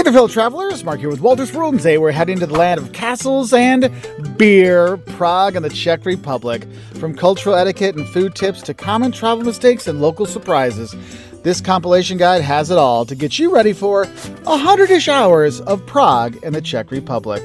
Hey there, fellow travelers. Mark here with Wolters World, and today we're heading to the land of castles and beer, Prague and the Czech Republic. From cultural etiquette and food tips to common travel mistakes and local surprises, this compilation guide has it all to get you ready for 100-ish hours of Prague and the Czech Republic.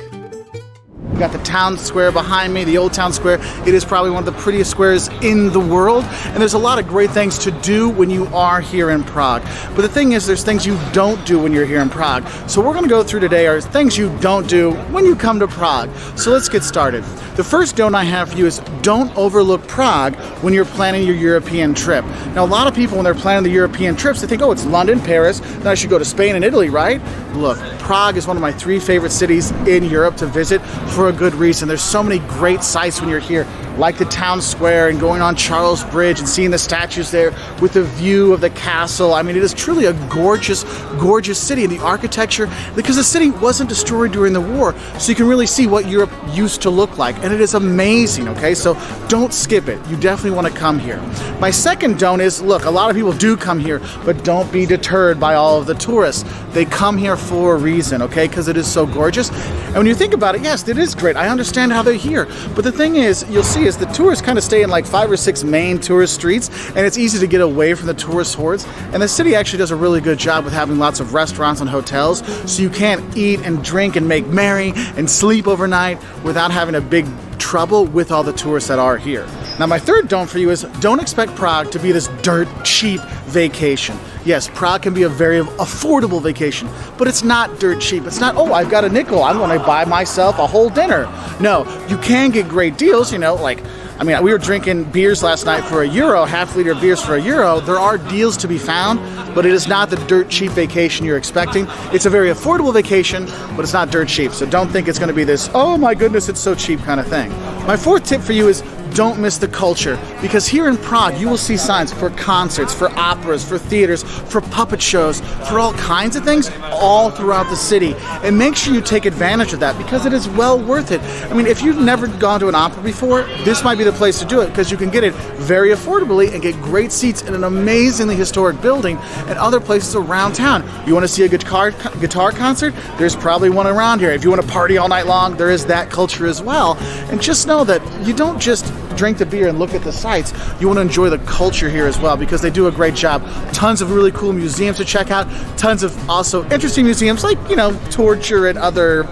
We got the town square behind me, the Oldtown Square. It is probably one of the prettiest squares in the world, and there's a lot of great things to do when you are here in Prague. But the thing is, there's things you don't do when you're here in Prague. So what we're going to go through today are things you don't do when you come to Prague. So let's get started. The first don't I have for you is don't overlook Prague when you're planning your European trip. Now, a lot of people, when they're planning the European trips, they think, oh, it's London, Paris, then I should go to Spain and Italy, right? Look, Prague is one of my 3 favorite cities in Europe to visit for a good reason. There's so many great sights when you're here, like the town square and going on Charles Bridge and seeing the statues there with the view of the castle. I mean, it is truly a gorgeous, gorgeous city. And the architecture, because the city wasn't destroyed during the war, so you can really see what Europe used to look like. And it is amazing, okay? So don't skip it. You definitely want to come here. My second don't is, look, a lot of people do come here, but don't be deterred by all of the tourists. They come here for a reason, okay? Because it is so gorgeous. And when you think about it, yes, it is great. I understand how they're here. But the thing is, you'll see is the tourists kind of stay in like 5 or 6 main tourist streets, and it's easy to get away from the tourist hordes. And the city actually does a really good job with having lots of restaurants and hotels, so you can't eat and drink and make merry and sleep overnight without having a big trouble with all the tourists that are here. Now, my third don't for you is don't expect Prague to be this dirt cheap vacation. Yes, Prague can be a very affordable vacation, but it's not dirt cheap. It's not, oh, I've got a nickel, I'm going to buy myself a whole dinner. No, you can get great deals, you know, like, I mean, we were drinking beers last night for €1, half-liter beers for €1. There are deals to be found, but it is not the dirt cheap vacation you're expecting. It's a very affordable vacation, but it's not dirt cheap. So don't think it's going to be this, oh my goodness, it's so cheap kind of thing. My fourth tip for you is don't miss the culture, because here in Prague you will see signs for concerts, for operas, for theaters, for puppet shows, for all kinds of things all throughout the city. And make sure you take advantage of that, because it is well worth it. I mean, if you've never gone to an opera before, this might be the place to do it, because you can get it very affordably and get great seats in an amazingly historic building and other places around town. You want to see a guitar concert? There's probably one around here. If you want to party all night long, there is that culture as well. And just know that you don't just drink the beer and look at the sights. You want to enjoy the culture here as well, because they do a great job. Tons of really cool museums to check out. Tons of also interesting museums like, you know, torture and other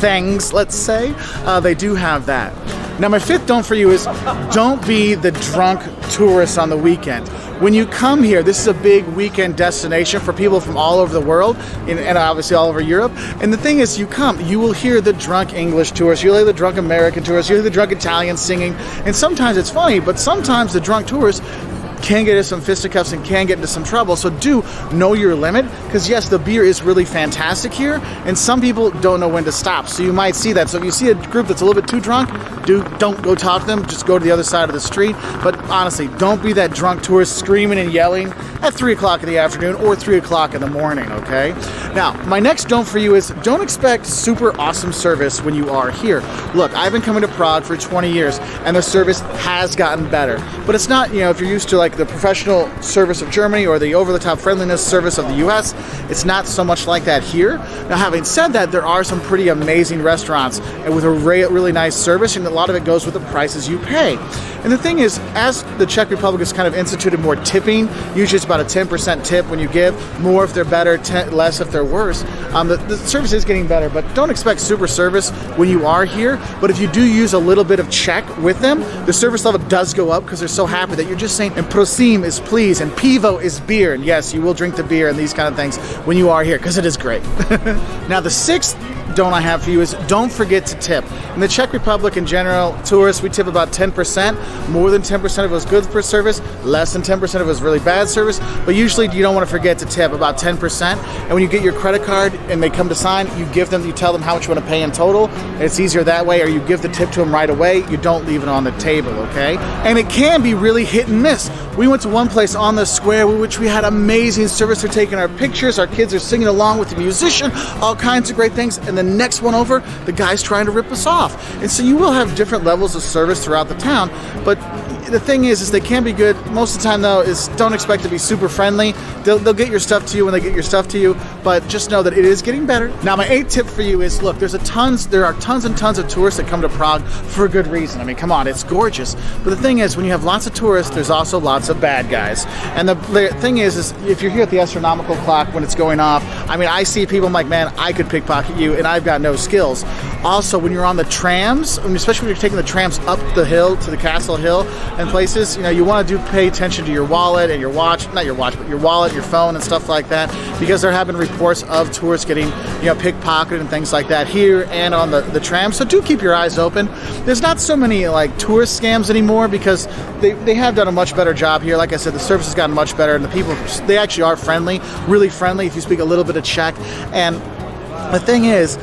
things, let's say. They do have that. Now, my fifth don't for you is don't be the drunk tourist on the weekend. When you come here, this is a big weekend destination for people from all over the world and obviously all over Europe. And the thing is, you come, you will hear the drunk English tourists, you'll hear the drunk American tourists, you'll hear the drunk Italians singing. And sometimes it's funny, but sometimes the drunk tourists can get into some fisticuffs and can get into some trouble. So do know your limit, because yes, the beer is really fantastic here, and some people don't know when to stop. So you might see that. So if you see a group that's a little bit too drunk, don't go talk to them. Just go to the other side of the street. But honestly, don't be that drunk tourist screaming and yelling at 3 o'clock in the afternoon or 3 o'clock in the morning, okay? Now, my next don't for you is don't expect super awesome service when you are here. Look, I've been coming to Prague for 20 years, and the service has gotten better. But it's not, you know, if you're used to like the professional service of Germany or the over-the-top friendliness service of the US, it's not so much like that here. Now, having said that, there are some pretty amazing restaurants and with a really nice service, and a lot of it goes with the prices you pay. And the thing is, as the Czech Republic has kind of instituted more tipping, usually it's about a 10% tip when you give, more if they're better, less if they're worse. The service is getting better, but don't expect super service when you are here. But if you do use a little bit of Czech with them, the service level does go up, because they're so happy that you're just saying, and prosím is please, and pivo is beer. And yes, you will drink the beer and these kind of things when you are here, because it is great. Now, the sixth don't I have for you is don't forget to tip. In the Czech Republic in general, tourists, we tip about 10%. More than 10% if it was good for service, less than 10% if it was really bad service. But usually you don't want to forget to tip about 10%. And when you get your credit card and they come to sign, you tell them how much you want to pay in total. It's easier that way, or you give the tip to them right away. You don't leave it on the table, okay? And it can be really hit and miss. We went to one place on the square which we had amazing service. They're taking our pictures, our kids are singing along with the musician, all kinds of great things. And the next one over, the guy's trying to rip us off. And so you will have different levels of service throughout the town, but the thing is they can be good. Most of the time, though, is don't expect to be super friendly. They'll get your stuff to you when they get your stuff to you, but just know that it is getting better. Now, my 8th tip for you is, look, there are tons and tons of tourists that come to Prague for a good reason. I mean, come on, it's gorgeous. But the thing is, when you have lots of tourists, there's also lots of bad guys. And the thing is if you're here at the astronomical clock when it's going off, I mean, I see people, I'm like, man, I could pickpocket you, and I've got no skills. Also, when you're on the trams, especially when you're taking the trams up the hill to the castle hill and places, you want to pay attention to your wallet and your watch, not your watch, but your wallet, your phone and stuff like that, because there have been reports of tourists getting, pickpocketed and things like that here and on the tram. So do keep your eyes open. There's not so many like tourist scams anymore because they have done a much better job here. Like I said, the service has gotten much better, and the people, they actually are friendly, really friendly if you speak a little bit of Czech. And the thing is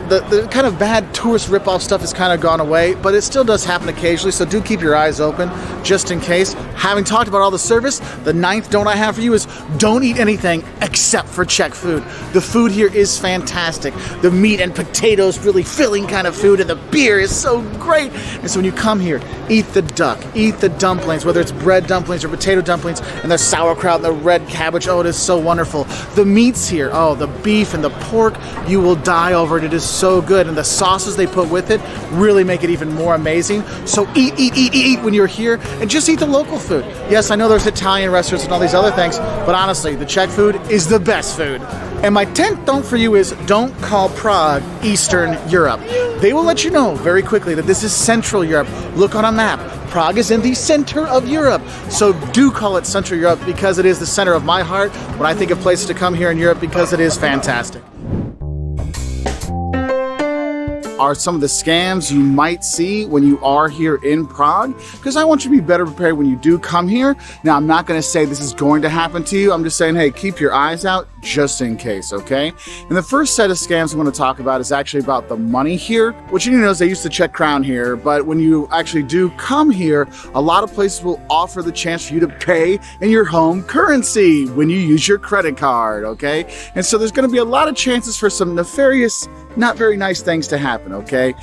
the kind of bad tourist rip-off stuff has kind of gone away, but it still does happen occasionally, so do keep your eyes open just in case. Having talked about all the service, the 9th don't I have for you is don't eat anything except for Czech food. The food here is fantastic. The meat and potatoes, really filling kind of food, and the beer is so great. And so when you come here, eat the duck, eat the dumplings, whether it's bread dumplings or potato dumplings, and the sauerkraut and the red cabbage. Oh, it is so wonderful. The meats here, oh, the beef and the pork, you will die over it. It is so good, and the sauces they put with it really make it even more amazing. So eat when you're here, and just eat the local food. Yes, I know there's Italian restaurants and all these other things, but honestly, the Czech food is the best food. And my 10th don't for you is don't call Prague Eastern Europe. They will let you know very quickly that this is Central Europe. Look on a map. Prague is in the center of Europe. So do call it Central Europe, because it is the center of my heart when I think of places to come here in Europe, because it is fantastic. Are some of the scams you might see when you are here in Prague, because I want you to be better prepared when you do come here. Now, I'm not going to say this is going to happen to you. I'm just saying, hey, keep your eyes out just in case, okay? And the first set of scams I'm going to talk about is actually about the money here. What you need to know is they use the Czech crown here, but when you actually do come here, a lot of places will offer the chance for you to pay in your home currency when you use your credit card, okay? And so there's going to be a lot of chances for some nefarious, not very nice things to happen, okay?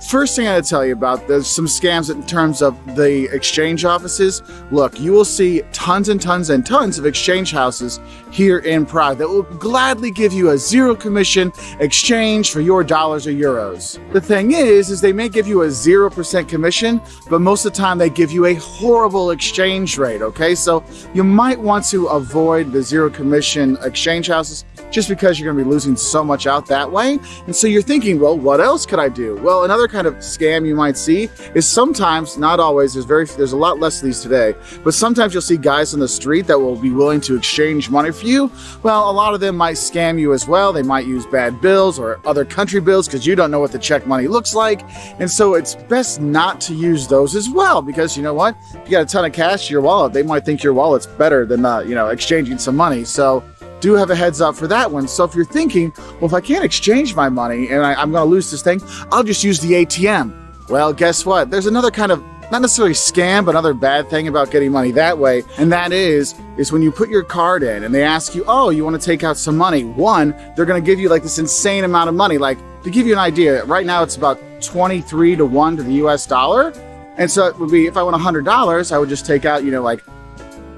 First thing I gotta tell you about, there's some scams in terms of the exchange offices. Look, you will see tons and tons and tons of exchange houses here in Prague that will gladly give you a zero commission exchange for your dollars or euros. The thing is they may give you a 0% commission, but most of the time they give you a horrible exchange rate, okay? So you might want to avoid the zero commission exchange houses just because you're gonna be losing so much out that way. And so you're thinking, well, what else could I do? Well, another kind of scam you might see is sometimes, not always, there's a lot less of these today, but sometimes you'll see guys on the street that will be willing to exchange money for you. Well, a lot of them might scam you as well. They might use bad bills or other country bills because you don't know what the Czech money looks like. And so it's best not to use those as well, because you know what? If you got a ton of cash in your wallet, they might think your wallet's better than exchanging some money. So do have a heads up for that one. So if you're thinking, well, if I can't exchange my money and I'm going to lose this thing, I'll just use the ATM. Well, guess what? There's another kind of, not necessarily scam, but another bad thing about getting money that way. And that is when you put your card in and they ask you, oh, you want to take out some money. One, they're going to give you like this insane amount of money. Like, to give you an idea, right now it's about 23 to 1 to the US dollar. And so it would be, if I want $100, I would just take out, like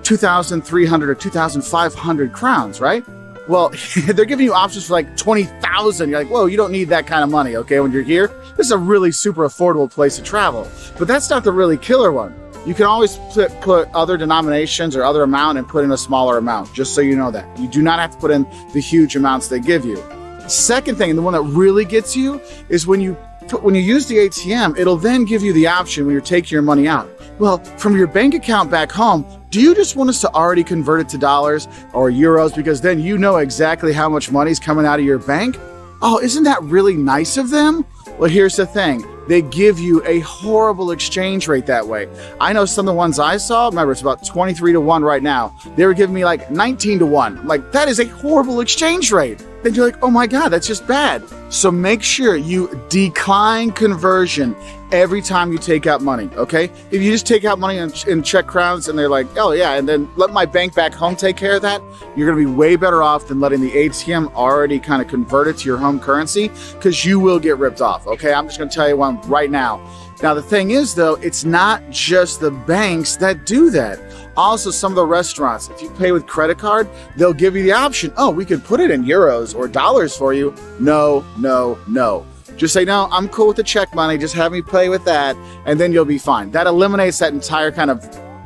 2,300 or 2,500 crowns, right? Well, they're giving you options for like 20,000. You're like, whoa, you don't need that kind of money, okay? When you're here, this is a really super affordable place to travel. But that's not the really killer one. You can always put other denominations or other amount and put in a smaller amount, just so you know that. You do not have to put in the huge amounts they give you. Second thing, and the one that really gets you, is when you use the ATM, it'll then give you the option when you're taking your money out. Well, from your bank account back home, do you just want us to already convert it to dollars or euros, because then you know exactly how much money's coming out of your bank? Oh, isn't that really nice of them? Well, here's the thing. They give you a horrible exchange rate that way. I know some of the ones I saw, remember, it's about 23 to 1 right now. They were giving me like 19 to 1. Like, that is a horrible exchange rate. then you're like, oh my God, that's just bad. So make sure you decline conversion every time you take out money, okay? If you just take out money in Czech crowns and they're like, oh yeah, and then let my bank back home take care of that, you're gonna be way better off than letting the ATM already kind of convert it to your home currency, because you will get ripped off, okay? I'm just gonna tell you one right now. Now, the thing is, though, it's not just the banks that do that. Also, some of the restaurants, if you pay with credit card, they'll give you the option, oh, we could put it in euros or dollars for you. No, no, no. Just say, no, I'm cool with the check money. Just have me pay with that, and then you'll be fine. That eliminates that entire kind of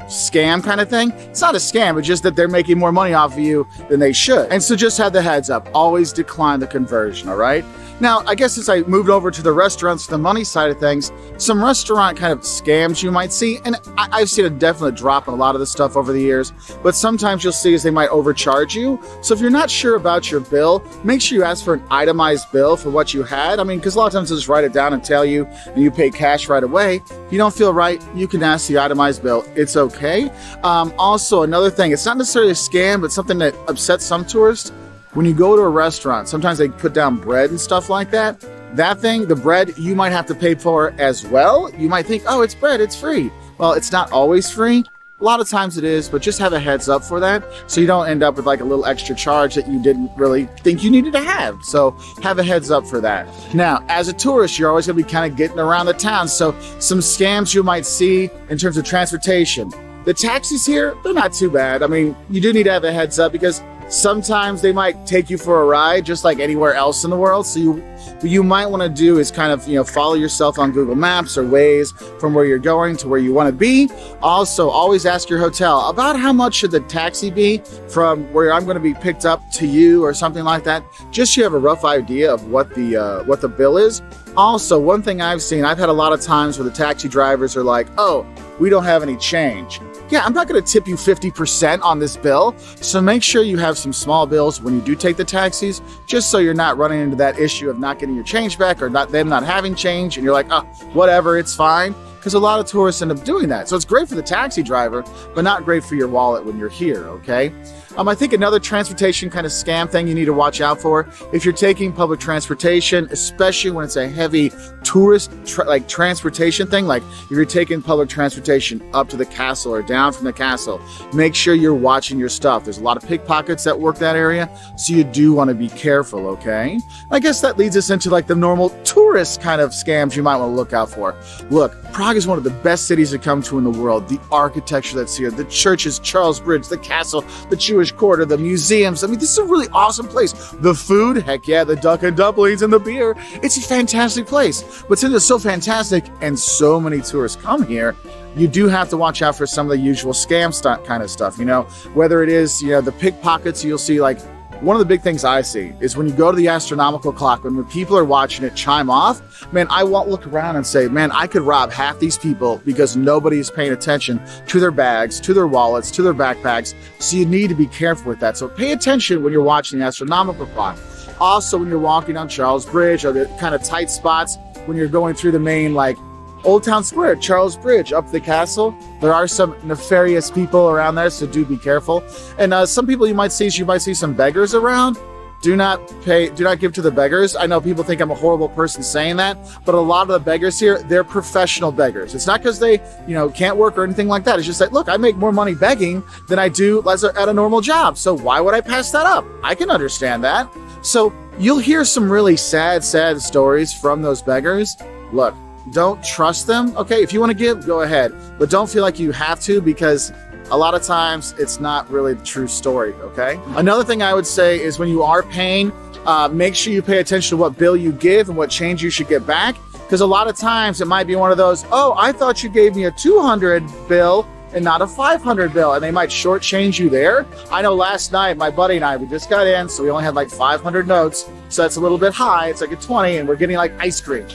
scam kind of thing. It's not a scam, it's just that they're making more money off of you than they should. And so just have the heads up. Always decline the conversion, all right? Now, I guess since I moved over to the restaurants, the money side of things, some restaurant kind of scams you might see, and I've seen a definite drop in a lot of this stuff over the years, but sometimes you'll see is they might overcharge you. So if you're not sure about your bill, make sure you ask for an itemized bill for what you had. I mean, because a lot of times they'll just write it down and tell you, and you pay cash right away. If you don't feel right, you can ask the itemized bill. It's okay. Also, another thing, it's not necessarily a scam, but something that upsets some tourists. When you go to a restaurant, sometimes they put down bread and stuff like that. That thing, the bread, you might have to pay for as well. You might think, oh, it's bread, it's free. Well, it's not always free. A lot of times it is, but just have a heads up for that so you don't end up with like a little extra charge that you didn't really think you needed to have. So have a heads up for that. Now, as a tourist, you're always gonna be kind of getting around the town. So some scams you might see in terms of transportation. The taxis here, they're not too bad. I mean, you do need to have a heads up because sometimes they might take you for a ride just like anywhere else in the world. So what you might want to do is kind of, follow yourself on Google Maps or Waze from where you're going to where you want to be. Also, always ask your hotel about how much should the taxi be from where I'm going to be picked up to you or something like that. Just so you have a rough idea of what the bill is. Also, one thing I've seen, I've had a lot of times where the taxi drivers are like, oh, we don't have any change. Yeah, I'm not going to tip you 50% on this bill. So make sure you have some small bills when you do take the taxis, just so you're not running into that issue of not getting your change back or them not having change. And you're like, oh, whatever, it's fine. Because a lot of tourists end up doing that. So it's great for the taxi driver, but not great for your wallet when you're here, okay? I think another transportation kind of scam thing you need to watch out for, if you're taking public transportation, especially when it's a heavy tourist transportation thing, like if you're taking public transportation up to the castle or down from the castle, make sure you're watching your stuff. There's a lot of pickpockets that work that area, so you do want to be careful, okay? I guess that leads us into like the normal tourist kind of scams you might want to look out for. Look, Prague is one of the best cities to come to in the world. The architecture that's here, the churches, Charles Bridge, the castle, the Jewish Quarter, the museums. I mean, this is a really awesome place. The food, heck yeah, the duck and dumplings and the beer. It's a fantastic place. But since it's so fantastic and so many tourists come here, you do have to watch out for some of the usual scam kind of stuff, whether it is, the pickpockets. You'll see like one of the big things I see is when you go to the astronomical clock, when people are watching it chime off, man, I won't look around and say, man, I could rob half these people because nobody's paying attention to their bags, to their wallets, to their backpacks. So you need to be careful with that. So pay attention when you're watching the astronomical clock. Also, when you're walking on Charles Bridge or the kind of tight spots, when you're going through the main, like Oldtown Square, Charles Bridge, up the castle, there are some nefarious people around there, so do be careful. And some people you might see some beggars around. Do not give to the beggars. I know people think I'm a horrible person saying that, but a lot of the beggars here, they're professional beggars. It's not because they, can't work or anything like that. It's just like, look, I make more money begging than I do at a normal job. So why would I pass that up? I can understand that. So you'll hear some really sad stories from those beggars. Look, don't trust them. Okay, if you want to give, go ahead. But don't feel like you have to, because a lot of times it's not really the true story, okay? Another thing I would say is when you are paying, make sure you pay attention to what bill you give and what change you should get back. Because a lot of times it might be one of those, oh, I thought you gave me a 200 bill and not a 500 bill, and they might shortchange you there. I know last night, my buddy and I, we just got in, so we only had like 500 notes. So that's a little bit high. It's like a 20, and we're getting like ice cream.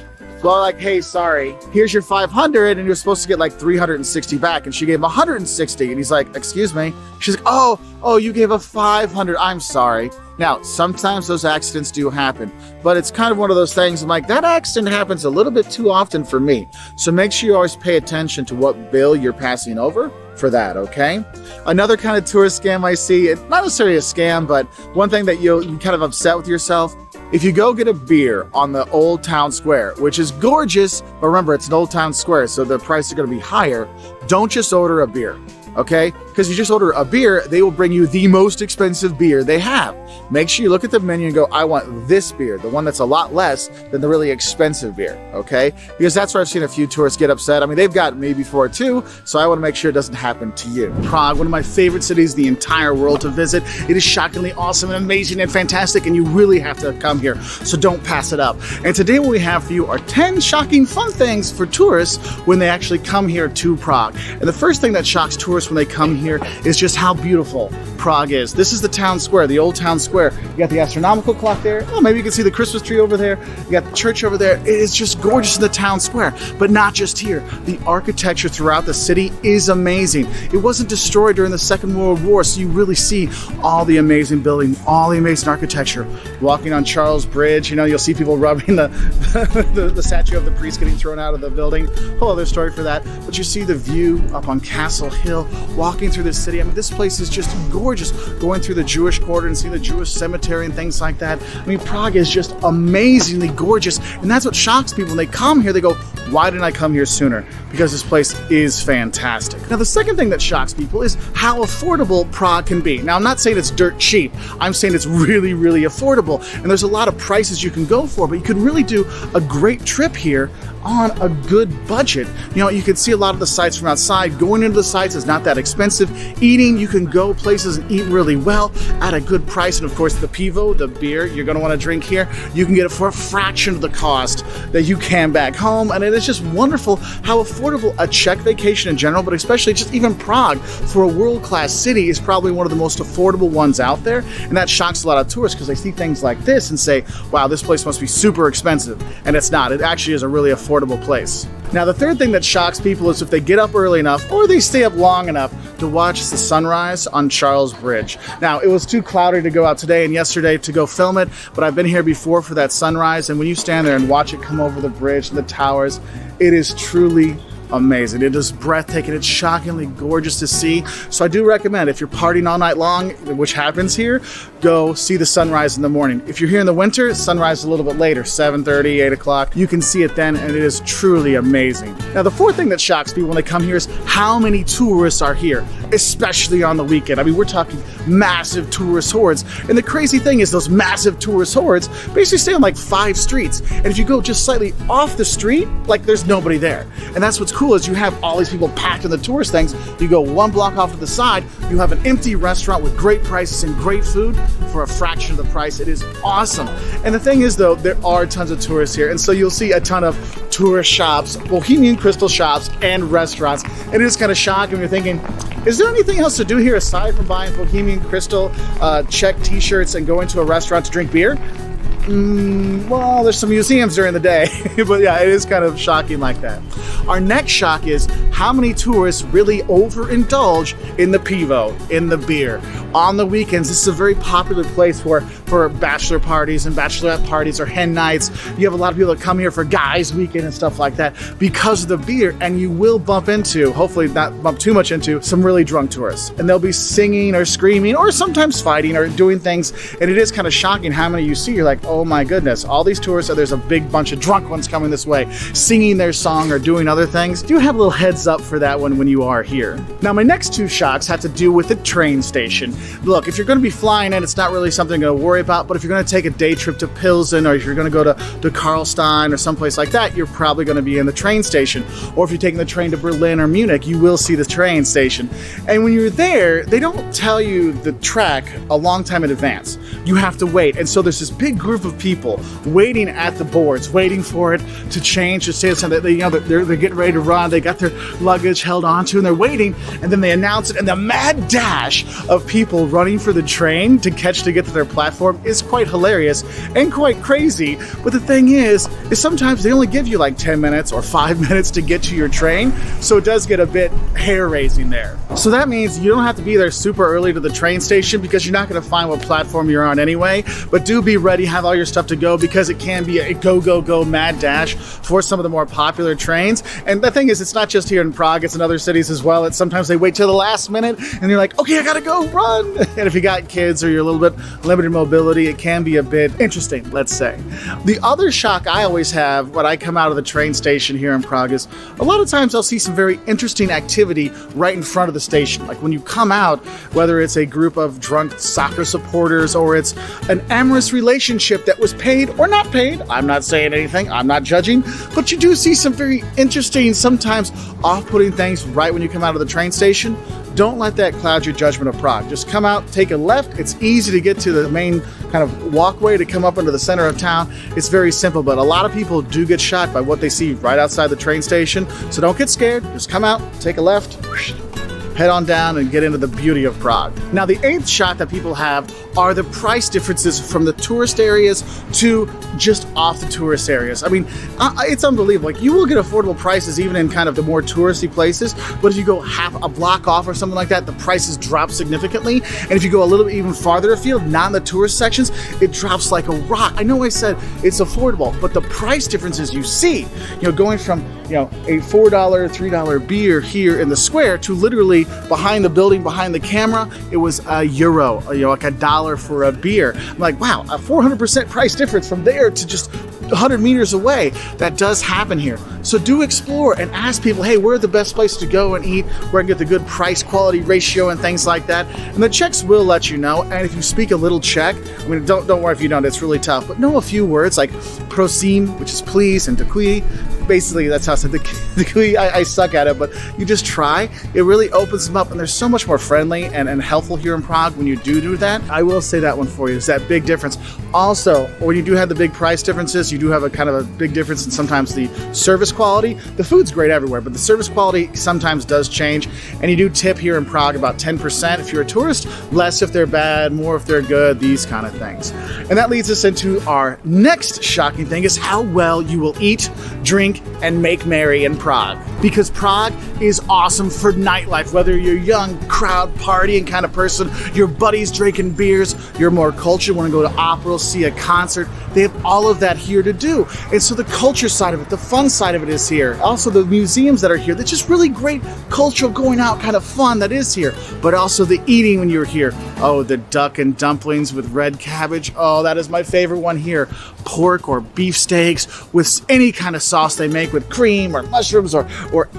Well, like, hey, sorry, here's your 500, and you're supposed to get like 360 back. And she gave him 160, and he's like, excuse me. She's like, oh, you gave a 500. I'm sorry. Now, sometimes those accidents do happen, but it's kind of one of those things. I'm like, that accident happens a little bit too often for me. So make sure you always pay attention to what bill you're passing over. for that, okay? Another kind of tourist scam I see, it's not necessarily a scam, but one thing that you're kind of upset with yourself, if you go get a beer on the Oldtown Square, which is gorgeous, but remember, it's an Oldtown Square, so the price is going to be higher, don't just order a beer, okay? Because you just order a beer, they will bring you the most expensive beer they have. Make sure you look at the menu and go, I want this beer, the one that's a lot less than the really expensive beer, okay? Because that's where I've seen a few tourists get upset. I mean, they've gotten me before too, so I want to make sure it doesn't happen to you. Prague, one of my favorite cities in the entire world to visit. It is shockingly awesome and amazing and fantastic, and you really have to come here, so don't pass it up. And today what we have for you are 10 shocking fun things for tourists when they actually come here to Prague. And the first thing that shocks tourists when they come here is just how beautiful Prague is. This is the town square, the old town square. You got the astronomical clock there. Oh, maybe you can see the Christmas tree over there. You got the church over there. It is just gorgeous in the town square, but not just here. The architecture throughout the city is amazing. It wasn't destroyed during the Second World War, so you really see all the amazing building, all the amazing architecture. Walking on Charles Bridge, you know, you'll see people rubbing the statue of the priest getting thrown out of the building. Whole other story for that. But you see the view up on Castle Hill, walking through the city. I mean, this place is just gorgeous. Going through the Jewish quarter and seeing the Jewish cemetery and things like that. I mean, Prague is just amazingly gorgeous. And that's what shocks people. When they come here, they go, why didn't I come here sooner? Because this place is fantastic. Now, the second thing that shocks people is how affordable Prague can be. Now, I'm not saying it's dirt cheap. I'm saying it's really, really affordable. And there's a lot of prices you can go for, but you can really do a great trip here on a good budget. You know, you can see a lot of the sites from outside. Going into the sites is not that expensive. Eating, you can go places and eat really well at a good price. And of course, the pivo, the beer you're going to want to drink here, you can get it for a fraction of the cost that you can back home. And it is just wonderful how affordable a Czech vacation in general, but especially just even Prague for a world-class city is probably one of the most affordable ones out there. And that shocks a lot of tourists because they see things like this and say, wow, this place must be super expensive. And it's not. It actually is a really affordable place. Now, the third thing that shocks people is if they get up early enough or they stay up long enough to watch the sunrise on Charles Bridge. Now, it was too cloudy to go out today and yesterday to go film it, but I've been here before for that sunrise, and when you stand there and watch it come over the bridge and the towers, it is truly amazing. It is breathtaking. It's shockingly gorgeous to see. So I do recommend, if you're partying all night long, which happens here, go see the sunrise in the morning. If you're here in the winter, sunrise is a little bit later, 7:30, 8 o'clock. You can see it then, and it is truly amazing. Now, the fourth thing that shocks people when they come here is how many tourists are here, especially on the weekend. I mean, we're talking massive tourist hordes. And the crazy thing is those massive tourist hordes basically stay on like 5 streets. And if you go just slightly off the street, like there's nobody there. And that's what's cool is you have all these people packed in the tourist things. You go 1 block off to the side, you have an empty restaurant with great prices and great food for a fraction of the price. It is awesome. And the thing is though, there are tons of tourists here. And so you'll see a ton of tourist shops, Bohemian crystal shops, and restaurants. And it is kind of shocking when you're thinking, is there anything else to do here aside from buying Bohemian crystal Czech t-shirts and going to a restaurant to drink beer? Well, there's some museums during the day, but yeah, it is kind of shocking like that. Our next shock is how many tourists really overindulge in the pivo, in the beer. On the weekends, this is a very popular place for bachelor parties and bachelorette parties or hen nights. You have a lot of people that come here for guys' weekend and stuff like that because of the beer, and you will bump into, hopefully not bump too much into, some really drunk tourists. And they'll be singing or screaming or sometimes fighting or doing things, and it is kind of shocking how many you see. You're like, oh my goodness, all these tourists, there's a big bunch of drunk ones coming this way, singing their song or doing other things. Do have a little heads up for that one when you are here. Now, my next 2 shocks have to do with the train station. Look, if you're going to be flying in, it's not really something you're going to worry about, but if you're going to take a day trip to Pilsen, or if you're going to go to Karlstein or someplace like that, you're probably going to be in the train station. Or if you're taking the train to Berlin or Munich, you will see the train station. And when you're there, they don't tell you the track a long time in advance. You have to wait. And so there's this big group of people waiting at the boards, waiting for it to change, to say something. They're getting ready to run. They got their luggage held onto, and they're waiting. And then they announce it, and the mad dash of people running for the train to get to their platform is quite hilarious and quite crazy. But the thing is sometimes they only give you like 10 minutes or 5 minutes to get to your train. So it does get a bit hair-raising there. So that means you don't have to be there super early to the train station because you're not going to find what platform you're on anyway. But do be ready, have all all your stuff to go, because it can be a go mad dash for some of the more popular trains. And the thing is, it's not just here in Prague, it's in other cities as well. It's sometimes they wait till the last minute and you're like, okay, I gotta go, run. And if you got kids or you're a little bit limited mobility, it can be a bit interesting, let's say. The other shock I always have when I come out of the train station here in Prague is a lot of times I'll see some very interesting activity right in front of the station. Like when you come out, whether it's a group of drunk soccer supporters or it's an amorous relationship that was paid or not paid, I'm not saying anything, I'm not judging, but you do see some very interesting, sometimes off-putting things right when you come out of the train station. Don't let that cloud your judgment of Prague. Just come out, take a left. It's easy to get to the main kind of walkway to come up into the center of town. It's very simple, but a lot of people do get shot by what they see right outside the train station. So don't get scared. Just come out, take a left, head on down and get into the beauty of Prague. Now, the eighth shot that people have are the price differences from the tourist areas to just off the tourist areas. I mean, it's unbelievable. Like, you will get affordable prices even in kind of the more touristy places, but if you go half a block off or something like that, the prices drop significantly. And if you go a little bit even farther afield, not in the tourist sections, it drops like a rock. I know I said it's affordable, but the price differences you see, going from, a $4, $3 beer here in the square to literally behind the building, behind the camera, it was €1, like $1 for a beer. I'm like, wow, a 400% price difference from there to just 100 meters away. That does happen here. So do explore and ask people, hey, where are the best places to go and eat, where I can get the good price quality ratio and things like that. And the Czechs will let you know. And if you speak a little Czech, I mean, don't worry if you don't, it's really tough, but know a few words like prosím, which is please, and děkuji. Basically, that's how I said the I suck at it, but you just try. It really opens them up, and they're so much more friendly and helpful here in Prague when you do that. I will say that one for you, is that big difference. Also, when you do have the big price differences, you do have a kind of a big difference in sometimes the service quality. The food's great everywhere, but the service quality sometimes does change, and you do tip here in Prague about 10% if you're a tourist, less if they're bad, more if they're good, these kind of things. And that leads us into our next shocking thing, is how well you will eat, drink, and make merry in Prague. Because Prague is awesome for nightlife, whether you're a young crowd partying kind of person, your buddies drinking beers, you're more cultured, want to go to opera, see a concert, they have all of that here to do. And so the culture side of it, the fun side of it is here. Also the museums that are here, that's just really great cultural going out kind of fun that is here. But also the eating when you're here. Oh, the duck and dumplings with red cabbage. Oh, that is my favorite one here. Pork or beef steaks with any kind of sauce they make with cream or mushrooms or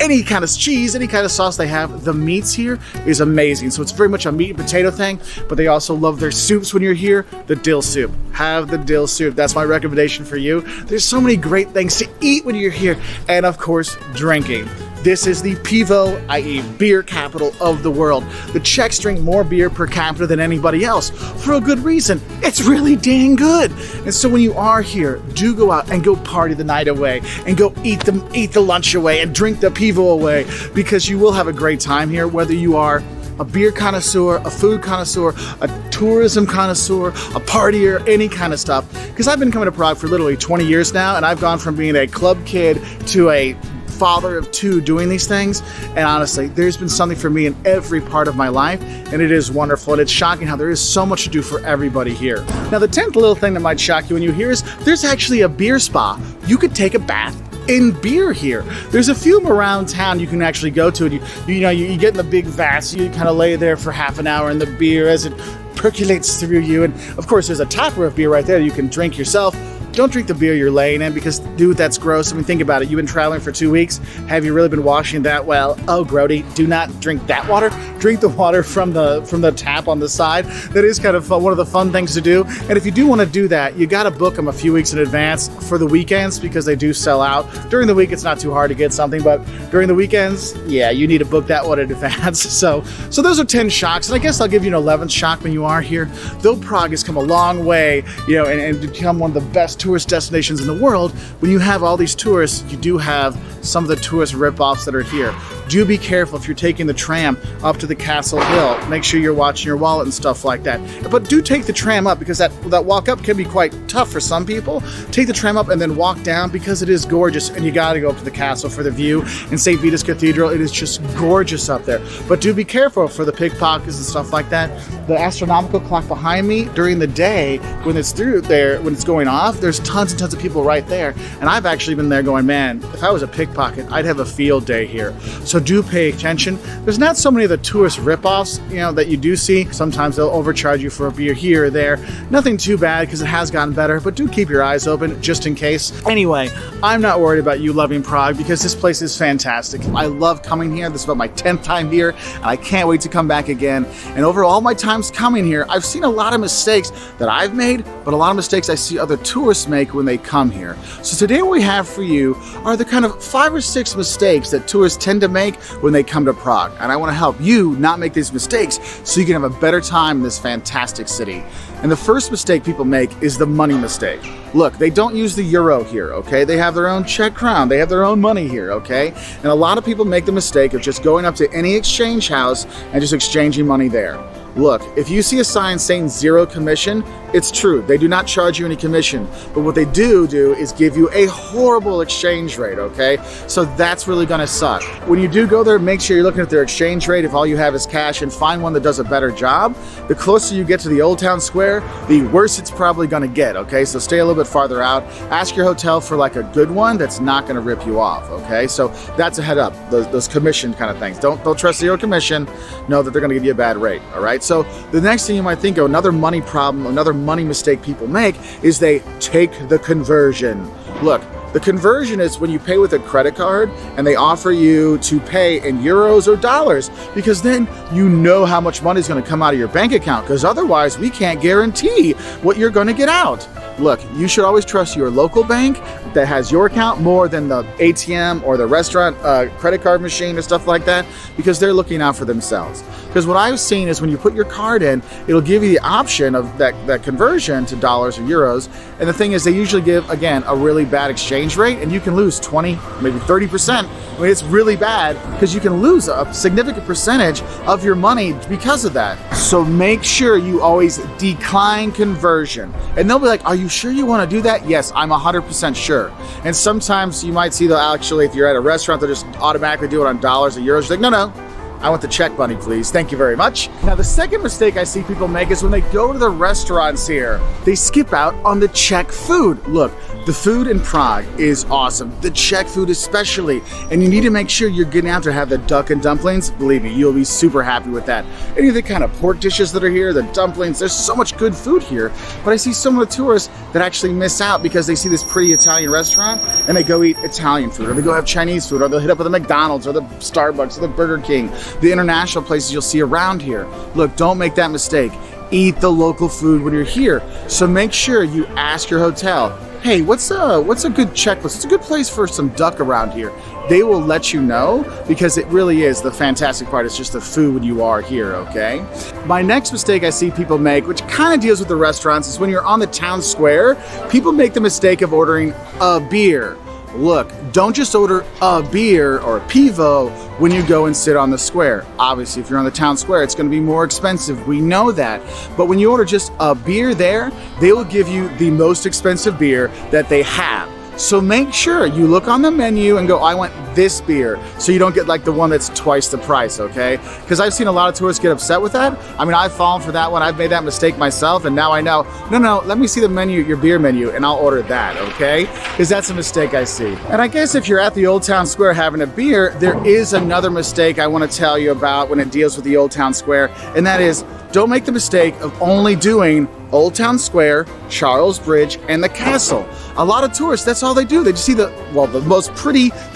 any kind of cheese, any kind of sauce they have. The meats here is amazing. So it's very much a meat and potato thing, but they also love their soups when you're here. The dill soup. Have the dill soup. That's my recommendation for you. There's so many great things to eat when you're here. And of course, drinking. This is the pivo, i.e. beer capital of the world. The Czechs drink more beer per capita than anybody else, for a good reason. It's really dang good. And so when you are here, do go out and go party the night away and go eat the lunch away and drink the pivo away, because you will have a great time here, whether you are a beer connoisseur, a food connoisseur, a tourism connoisseur, a partier, any kind of stuff. Because I've been coming to Prague for literally 20 years now, and I've gone from being a club kid to a father of two doing these things, and honestly, there's been something for me in every part of my life, and it is wonderful, and it's shocking how there is so much to do for everybody here. Now, the 10th little thing that might shock you when you hear is there's actually a beer spa. You could take a bath in beer here. There's a few of them around town you can actually go to, and you get in the big vats, you kind of lay there for half an hour in the beer as it percolates through you, and of course there's a tapper of beer right there you can drink yourself. Don't drink the beer you're laying in, because, dude, that's gross. I mean, think about it. You've been traveling for 2 weeks. Have you really been washing that well? Oh, grody. Do not drink that water. Drink the water from the tap on the side. That is kind of fun, one of the fun things to do. And if you do want to do that, you got to book them a few weeks in advance for the weekends, because they do sell out. During the week, it's not too hard to get something, but during the weekends, yeah, you need to book that one in advance. So those are 10 shocks, and I guess I'll give you an 11th shock when you are here. Though Prague has come a long way, and become one of the best tourist destinations in the world, when you have all these tourists, you do have some of the tourist rip-offs that are here. do be careful if you're taking the tram up to the castle hill. Make sure you're watching your wallet and stuff like that. But do take the tram up, because that walk up can be quite tough for some people. Take the tram up and then walk down, because it is gorgeous, and you gotta go up to the castle for the view. And St. Vitus Cathedral, it is just gorgeous up there. But do be careful for the pickpockets and stuff like that. The astronomical clock behind me, during the day, when it's through there, when it's going off, there's tons and tons of people right there. And I've actually been there going, man, if I was a pickpocket, I'd have a field day here. So do pay attention. There's not so many of the tourist ripoffs, that you do see. Sometimes they'll overcharge you for a beer here or there. Nothing too bad, because it has gotten better, but do keep your eyes open just in case. Anyway, I'm not worried about you loving Prague, because this place is fantastic. I love coming here. This is about my 10th time here, and I can't wait to come back again. And over all my times coming here, I've seen a lot of mistakes that I've made, but a lot of mistakes I see other tourists make when they come here. So today what we have for you are the kind of 5 or 6 mistakes that tourists tend to make when they come to Prague. And I want to help you not make these mistakes so you can have a better time in this fantastic city. And the first mistake people make is the money mistake. Look, they don't use the euro here, okay? They have their own Czech crown. They have their own money here, okay? And a lot of people make the mistake of just going up to any exchange house and just exchanging money there. Look, if you see a sign saying 0 commission, it's true. They do not charge you any commission. But what they do is give you a horrible exchange rate, okay? So that's really gonna suck. When you do go there, make sure you're looking at their exchange rate if all you have is cash, and find one that does a better job. The closer you get to the Oldtown Square, the worse it's probably gonna get, okay? So stay a little bit farther out. Ask your hotel for like a good one that's not gonna rip you off, okay? So that's a head up, those commission kind of things. Don't trust 0 commission. Know that they're gonna give you a bad rate, all right? So the next thing you might think of, another money problem, another money mistake people make, is they take the conversion. Look, the conversion is when you pay with a credit card and they offer you to pay in euros or dollars, because then you know how much money is going to come out of your bank account, because otherwise we can't guarantee what you're going to get out. Look, you should always trust your local bank that has your account more than the ATM or the restaurant credit card machine or stuff like that, because they're looking out for themselves. Because what I've seen is when you put your card in, it'll give you the option of that conversion to dollars or euros. And the thing is, they usually give, again, a really bad exchange rate, and you can lose 20, maybe 30%. I mean, it's really bad, because you can lose a significant percentage of your money because of that. So make sure you always decline conversion. And they'll be like, are you sure you want to do that? Yes, I'm 100% sure. And sometimes you might see they'll actually, if you're at a restaurant, they'll just automatically do it on dollars or euros. You're like, no, I want the Czech money, please. Thank you very much. Now, the second mistake I see people make is when they go to the restaurants here, they skip out on the Czech food. Look, the food in Prague is awesome. The Czech food especially. And you need to make sure you're getting out to have the duck and dumplings. Believe me, you'll be super happy with that. Any of the kind of pork dishes that are here, the dumplings, there's so much good food here. But I see some of the tourists that actually miss out because they see this pretty Italian restaurant and they go eat Italian food, or they go have Chinese food, or they'll hit up with the McDonald's or the Starbucks or the Burger King, the international places you'll see around here. Look, don't make that mistake. Eat the local food when you're here. So make sure you ask your hotel, hey, what's a good checklist? It's a good place for some duck around here. They will let you know, because it really is the fantastic part. It's just the food when you are here, okay? My next mistake I see people make, which kind of deals with the restaurants, is when you're on the town square, people make the mistake of ordering a beer. Look, don't just order a beer or a pivo when you go and sit on the square. Obviously, if you're on the town square, it's going to be more expensive. We know that. But when you order just a beer there, they will give you the most expensive beer that they have. So make sure you look on the menu and go, I want this beer, so you don't get like the one that's twice the price, okay? Because I've seen a lot of tourists get upset with that. I mean, I've fallen for that one. I've made that mistake myself, and now I know, no, let me see the menu, your beer menu, and I'll order that, okay? Because that's a mistake I see. And I guess if you're at the Oldtown Square having a beer, there is another mistake I want to tell you about when it deals with the Oldtown Square, and that is, don't make the mistake of only doing Oldtown Square, Charles Bridge, and the castle. A lot of tourists, that's all they do. They just see the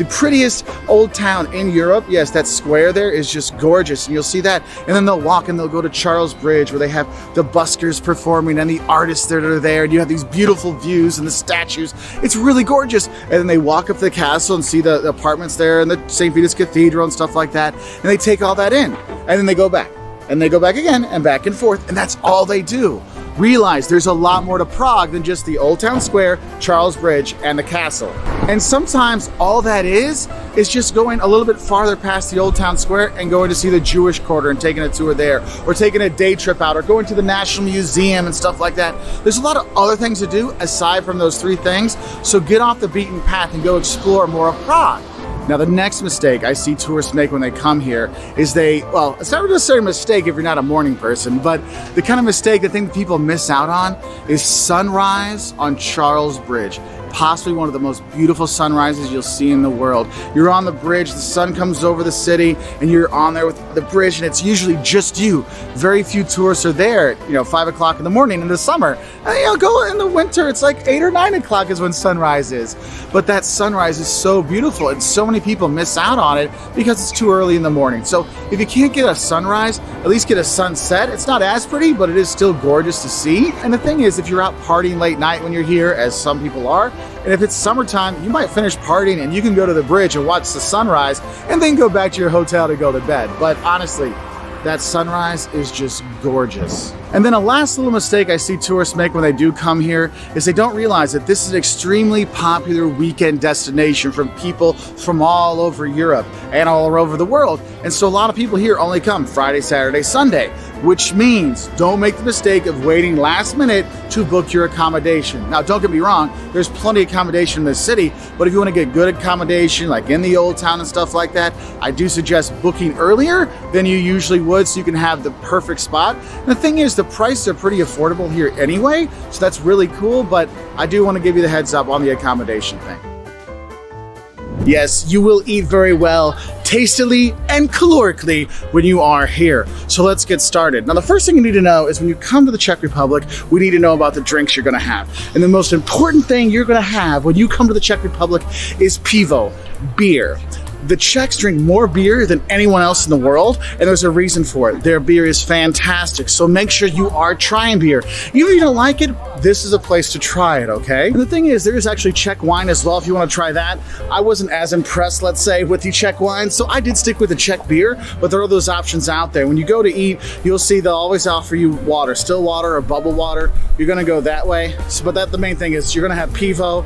prettiest old town in Europe. Yes, that square there is just gorgeous, and you'll see that. And then they'll walk and they'll go to Charles Bridge, where they have the buskers performing and the artists that are there, and you have these beautiful views and the statues. It's really gorgeous. And then they walk up to the castle and see the apartments there and the St. Vitus Cathedral and stuff like that. And they take all that in, and then they go back. And they go back again and back and forth, and that's all they do. realize there's a lot more to Prague than just the Oldtown Square, Charles Bridge, and the castle. And sometimes all that is just going a little bit farther past the Oldtown Square and going to see the Jewish Quarter and taking a tour there, or taking a day trip out, or going to the National Museum and stuff like that. There's a lot of other things to do aside from those three things, so get off the beaten path and go explore more of Prague. Now, the next mistake I see tourists make when they come here is well, it's not necessarily a mistake if you're not a morning person, but the kind of mistake, the thing that people miss out on is sunrise on Charles Bridge. Possibly one of the most beautiful sunrises you'll see in the world. You're on the bridge, the sun comes over the city, and you're on there with the bridge, and it's usually just you. Very few tourists are there at 5 o'clock in the morning in the summer. And go in the winter, it's like 8 or 9 o'clock is when sunrise is. But that sunrise is so beautiful, and so many people miss out on it because it's too early in the morning. So if you can't get a sunrise, at least get a sunset. It's not as pretty, but it is still gorgeous to see. And the thing is, if you're out partying late night when you're here, as some people are, and if it's summertime, you might finish partying and you can go to the bridge and watch the sunrise and then go back to your hotel to go to bed. But honestly, that sunrise is just gorgeous. And then a last little mistake I see tourists make when they do come here is they don't realize that this is an extremely popular weekend destination from people from all over Europe and all over the world. And so a lot of people here only come Friday, Saturday, Sunday, which means don't make the mistake of waiting last minute to book your accommodation. Now, don't get me wrong, there's plenty of accommodation in the city, but if you want to get good accommodation, like in the old town and stuff like that, I do suggest booking earlier than you usually would so you can have the perfect spot. And the thing is, the prices are pretty affordable here anyway, so that's really cool, but I do want to give you the heads up on the accommodation thing. Yes, you will eat very well, tastily and calorically when you are here. So let's get started. Now, the first thing you need to know is when you come to the Czech Republic, we need to know about the drinks you're gonna have. And the most important thing you're gonna have when you come to the Czech Republic is pivo, beer. The Czechs drink more beer than anyone else in the world, and there's a reason for it. Their beer is fantastic, so make sure you are trying beer. Even if you don't like it, this is a place to try it, okay? And the thing is, there is actually Czech wine as well if you want to try that. I wasn't as impressed, let's say, with the Czech wine, so I did stick with the Czech beer, but there are those options out there. When you go to eat, you'll see they'll always offer you water, still water or bubble water. You're gonna go that way. So, but the main thing is you're gonna have pivo,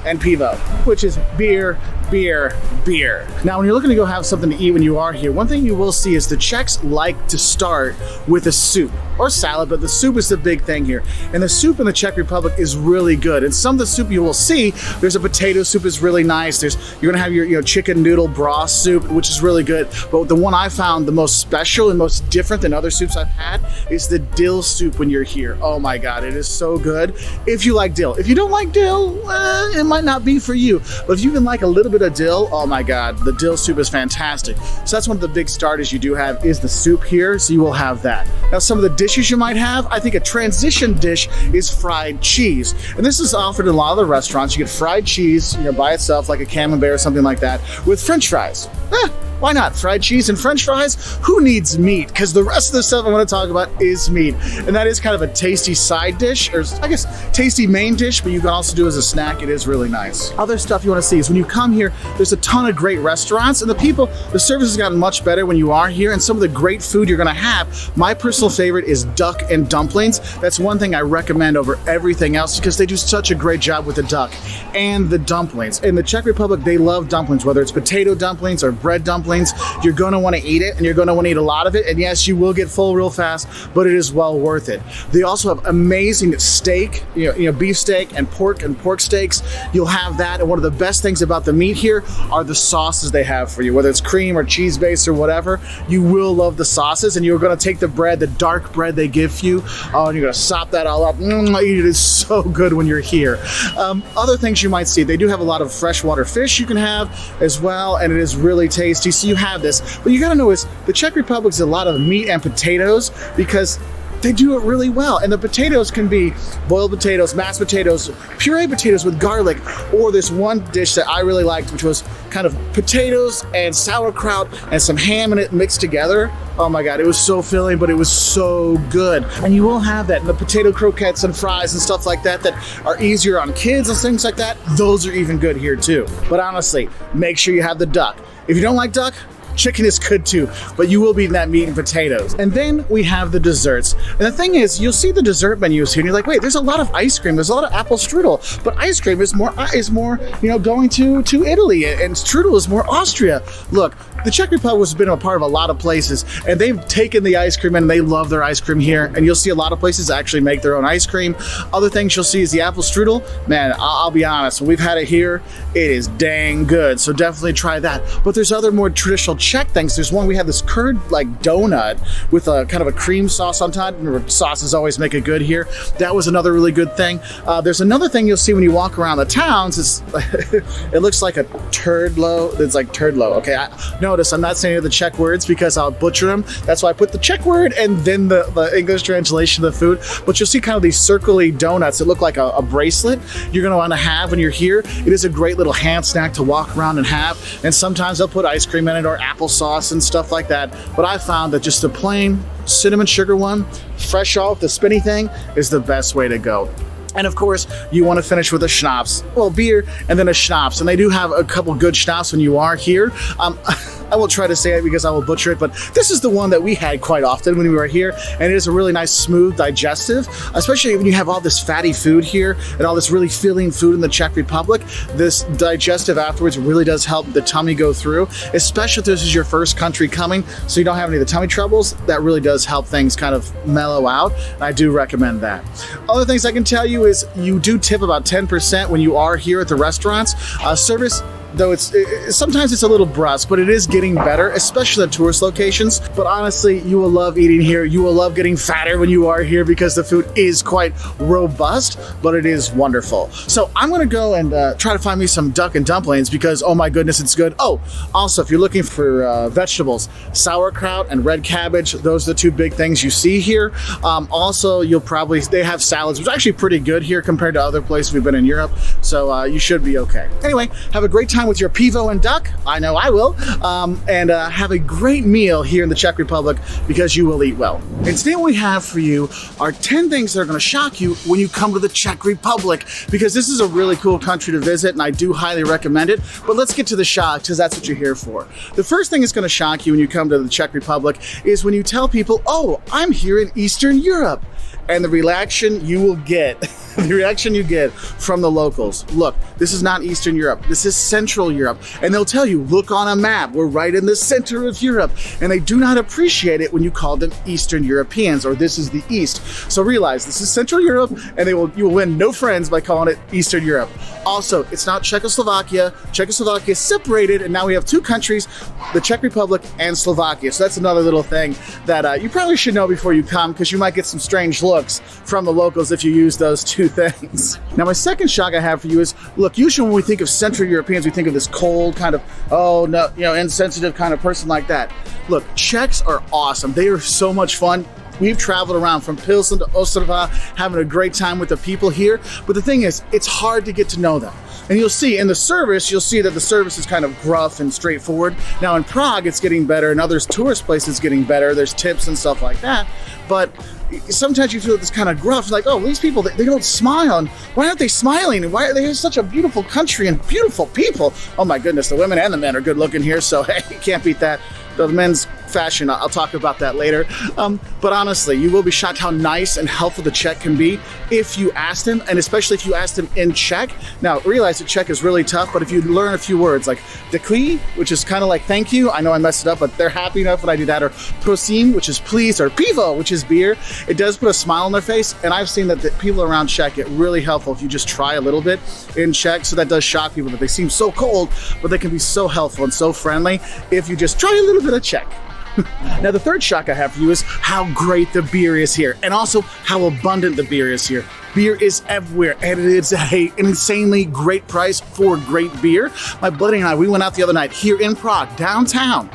and pivo, which is beer, beer, beer. Now, when you're looking to go have something to eat when you are here, one thing you will see is the Czechs like to start with a soup or salad, but the soup is the big thing here. And the soup in the Czech Republic is really good. And some of the soup you will see, there's a potato soup is really nice. You're gonna have your chicken noodle broth soup, which is really good. But the one I found the most special and most different than other soups I've had is the dill soup when you're here. Oh my God, it is so good. If you like dill. If you don't like dill, it might not be for you. But if you even like a little bit of dill, oh my God, the dill soup is fantastic. So that's one of the big starters you do have is the soup here, so you will have that. Now, some of the dishes you might have, I think a transition dish is fried cheese. And this is offered in a lot of the restaurants. You get fried cheese, by itself, like a camembert or something like that, with French fries. Why not? Fried cheese and French fries? Who needs meat? Because the rest of the stuff I'm going to talk about is meat. And that is kind of a tasty side dish, or I guess tasty main dish, but you can also do as a snack. It is really nice. Other stuff you want to see is when you come here, there's a ton of great restaurants, and the service has gotten much better when you are here, and some of the great food you're going to have. My personal favorite is duck and dumplings. That's one thing I recommend over everything else because they do such a great job with the duck and the dumplings. In the Czech Republic, they love dumplings, whether it's potato dumplings or bread dumplings. You're going to want to eat it, and you're going to want to eat a lot of it. And yes, you will get full real fast, but it is well worth it. They also have amazing steak, beef steak and pork steaks. You'll have that. And one of the best things about the meat here are the sauces they have for you, whether it's cream or cheese based or whatever. You will love the sauces, and you're going to take the bread, the dark bread they give you, and you're going to sop that all up. It is so good when you're here. Other things you might see, they do have a lot of freshwater fish you can have as well, and it is really tasty. So you have this. What you gotta know is the Czech Republic is a lot of meat and potatoes because they do it really well. And the potatoes can be boiled potatoes, mashed potatoes, puree potatoes with garlic, or this one dish that I really liked, which was kind of potatoes and sauerkraut and some ham in it mixed together. Oh my God, it was so filling, but it was so good. And you will have that. And the potato croquettes and fries and stuff like that are easier on kids and things like that, those are even good here too. But honestly, make sure you have the duck. If you don't like duck, chicken is good too, but you will be eating that meat and potatoes. And then we have the desserts. And the thing is, you'll see the dessert menus here and you're like, wait, there's a lot of ice cream, there's a lot of apple strudel, but ice cream is more, going to Italy, and strudel is more Austria. Look, the Czech Republic has been a part of a lot of places, and they've taken the ice cream and they love their ice cream here. And you'll see a lot of places actually make their own ice cream. Other things you'll see is the apple strudel. Man, I'll be honest, when we've had it here, it is dang good. So definitely try that. But there's other more traditional Czech things. There's one, we have this curd like donut with a kind of a cream sauce on top. Remember, sauces always make it good here. That was another really good thing. There's another thing you'll see when you walk around the towns is it looks like a turdlo. It's like turdlo. Okay, notice I'm not saying any of the Czech words because I'll butcher them. That's why I put the Czech word and then the English translation of the food. But you'll see kind of these circly donuts that look like a bracelet you're going to want to have when you're here. It is a great little hand snack to walk around and have. And sometimes they'll put ice cream in it or applesauce and stuff like that. But I found that just a plain cinnamon sugar one, fresh off the spinny thing, is the best way to go. And of course, you want to finish with a schnapps. Well, beer and then a schnapps. And they do have a couple good schnapps when you are here. I will try to say it because I will butcher it, but this is the one that we had quite often when we were here, and it is a really nice, smooth, digestive, especially when you have all this fatty food here and all this really filling food in the Czech Republic. This digestive afterwards really does help the tummy go through, especially if this is your first country coming, so you don't have any of the tummy troubles. That really does help things kind of mellow out, and I do recommend that. Other things I can tell you is you do tip about 10% when you are here at the restaurants. Service, though sometimes it's a little brusque, but it is getting better, especially at tourist locations. But honestly, you will love eating here. You will love getting fatter when you are here because the food is quite robust, but it is wonderful. So I'm gonna go and try to find me some duck and dumplings because, oh my goodness, it's good. Oh, also, if you're looking for vegetables, sauerkraut and red cabbage, those are the two big things you see here. Also, they have salads, which is actually pretty good here compared to other places we've been in Europe. So you should be okay. Anyway, have a great time with your pivo and duck. I know I will. And have a great meal here in the Czech Republic because you will eat well. And today what we have for you are 10 things that are going to shock you when you come to the Czech Republic, because this is a really cool country to visit and I do highly recommend it. But let's get to the shock because that's what you're here for. The first thing that's going to shock you when you come to the Czech Republic is when you tell people, oh, I'm here in Eastern Europe. And the reaction you will get, the reaction you get from the locals. Look, this is not Eastern Europe. This is Central Europe. And they'll tell you, look on a map. We're right in the center of Europe. And they do not appreciate it when you call them Eastern Europeans or this is the East. So realize this is Central Europe and you will win no friends by calling it Eastern Europe. Also, it's not Czechoslovakia. Czechoslovakia is separated and now we have two countries, the Czech Republic and Slovakia. So that's another little thing that you probably should know before you come because you might get some strange looks from the locals if you use those two things. Now, my second shock I have for you is, look, usually when we think of Central Europeans, we think of this cold kind of, oh no, insensitive kind of person like that. Look, Czechs are awesome. They are so much fun. We've traveled around from Pilsen to Ostrava, having a great time with the people here. But the thing is, it's hard to get to know them. And you'll see in the service, you'll see that the service is kind of gruff and straightforward. Now in Prague, it's getting better, and other tourist places getting better. There's tips and stuff like that. But sometimes you feel this kind of gruff, like, oh, these people, they don't smile, and why aren't they smiling? And why are they in such a beautiful country and beautiful people? Oh my goodness, the women and the men are good looking here, so hey, you can't beat that. The men's fashion, I'll talk about that later. But honestly, you will be shocked how nice and helpful the Czech can be if you ask them, and especially if you ask them in Czech. Now, realize that Czech is really tough, but if you learn a few words like děkuji, which is kind of like thank you, I know I messed it up, but they're happy enough when I do that, or prosím, which is please, or pivo, which is beer, it does put a smile on their face, and I've seen that the people around Czech get really helpful if you just try a little bit in Czech, so that does shock people that they seem so cold, but they can be so helpful and so friendly if you just try a little bit of Czech. Now, the third shock I have for you is how great the beer is here, and also how abundant the beer is here. Beer is everywhere, and it is at an insanely great price for great beer. My buddy and I, we went out the other night here in Prague, downtown.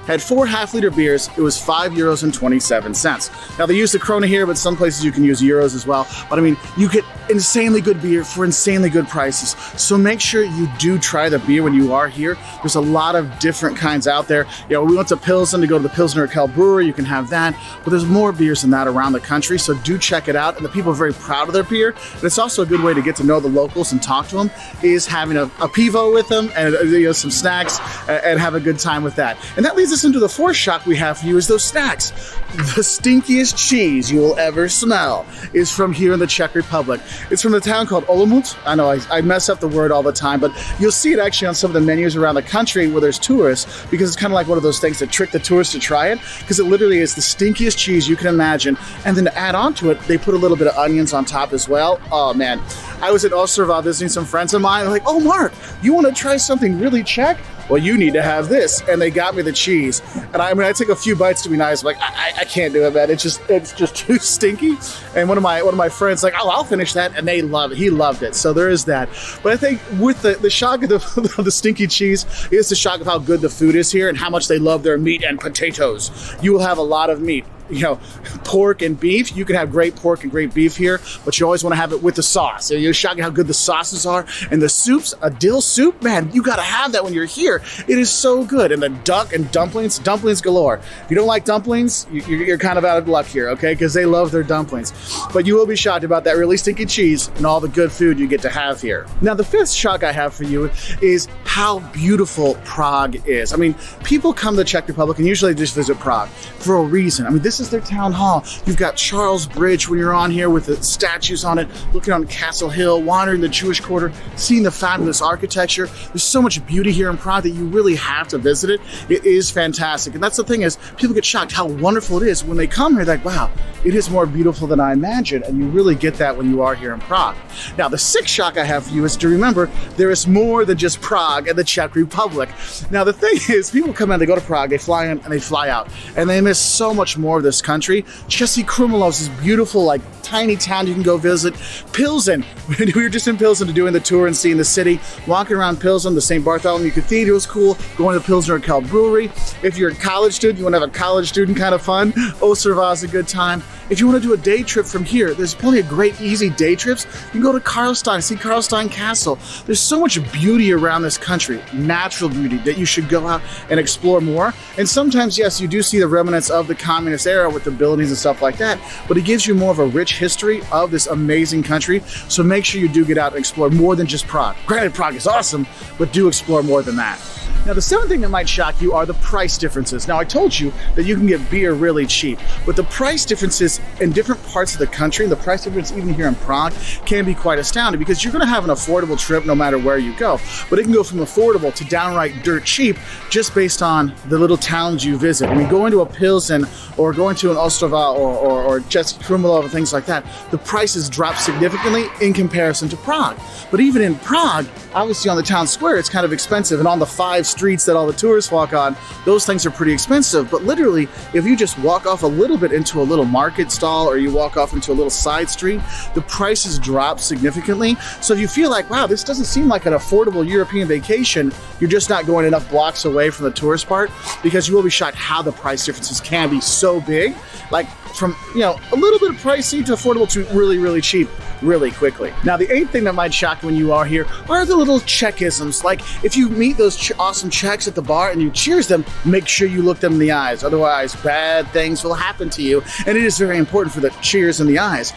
had 4 half-liter beers. It was €5.27. Now, they use the krona here, but some places you can use euros as well. But I mean, you get insanely good beer for insanely good prices. So make sure you do try the beer when you are here. There's a lot of different kinds out there. You know, we went to Pilsen to go to the Pilsner Urquell Brewery. You can have that, but there's more beers than that around the country. So do check it out. And the people are very proud of their beer. And it's also a good way to get to know the locals and talk to them, is having a pivo with them and some snacks and have a good time with that. And that leads us into the fourth shock we have for you, is those snacks. The stinkiest cheese you will ever smell is from here in the Czech Republic. It's from a town called Olomouc. I know I mess up the word all the time, but you'll see it actually on some of the menus around the country where there's tourists, because it's kind of like one of those things that trick the tourists to try it, because it literally is the stinkiest cheese you can imagine. And then to add on to it, they put a little bit of onions on top as well. Oh man, I was at Oldtown visiting some friends of mine. They're like, "Oh Mark, you want to try something really Czech? Well, you need to have this." And they got me the cheese. And I mean, I took a few bites to be nice. I'm like, I can't do it, man. It's just too stinky. And one of my friends like, "Oh, I'll finish that." And they love it. He loved it. So there is that. But I think with the shock of the stinky cheese is the shock of how good the food is here and how much they love their meat and potatoes. You will have a lot of meat. You know, pork and beef. You can have great pork and great beef here, but you always want to have it with the sauce. So you're shocked at how good the sauces are. And the soups, a dill soup, man, you got to have that when you're here. It is so good. And the duck and dumplings galore. If you don't like dumplings, you're kind of out of luck here, okay? Because they love their dumplings. But you will be shocked about that really stinky cheese and all the good food you get to have here. Now, the fifth shock I have for you is how beautiful Prague is. I mean, people come to the Czech Republic and usually just visit Prague for a reason. I mean, this is their town hall. You've got Charles Bridge when you're on here with the statues on it, looking on Castle Hill, wandering the Jewish Quarter, seeing the fabulous architecture. There's so much beauty here in Prague that you really have to visit it. It is fantastic. And that's the thing, is people get shocked how wonderful it is. When they come here, they're like, wow, it is more beautiful than I imagined. And you really get that when you are here in Prague. Now, the sixth shock I have for you is to remember there is more than just Prague and the Czech Republic. Now, the thing is, people come in, they go to Prague, they fly in and they fly out, and they miss so much more of this country. Český Krumlov is this beautiful, like, tiny town you can go visit. Pilsen, we were just in Pilsen doing the tour and seeing the city, walking around Pilsen. The St. Bartholomew Cathedral is cool, going to the Pilsner Urquell Brewery. If you're a college student, you want to have a college student kind of fun, Ostrava is a good time. If you want to do a day trip from here, there's plenty of great, easy day trips. You can go to Karlstein, see Karlstein Castle. There's so much beauty around this country, natural beauty, that you should go out and explore more. And sometimes, yes, you do see the remnants of the communist era with the buildings and stuff like that, but it gives you more of a rich history of this amazing country. So make sure you do get out and explore more than just Prague. Granted, Prague is awesome, but do explore more than that. Now, the seventh thing that might shock you are the price differences. Now, I told you that you can get beer really cheap, but the price differences in different parts of the country, and the price difference even here in Prague, can be quite astounding, because you're going to have an affordable trip no matter where you go. But it can go from affordable to downright dirt cheap just based on the little towns you visit. I mean, going to a Pilsen or going to an Ostrava or Český Krumlov and things like that, the prices drop significantly in comparison to Prague. But even in Prague, obviously on the town square, it's kind of expensive, and on the 5 streets that all the tourists walk on, those things are pretty expensive. But literally, if you just walk off a little bit into a little market stall, or you walk off into a little side street, the prices drop significantly. So if you feel like, wow, this doesn't seem like an affordable European vacation, you're just not going enough blocks away from the tourist part, because you will be shocked how the price differences can be so big. Like from, you know, a little bit of pricey to affordable to really, really cheap really quickly. Now, the eighth thing that might shock you when you are here are the little Czechisms. Like, if you meet those awesome Czechs at the bar and you cheers them, make sure you look them in the eyes. Otherwise, bad things will happen to you. And it is very important for the cheers in the eyes.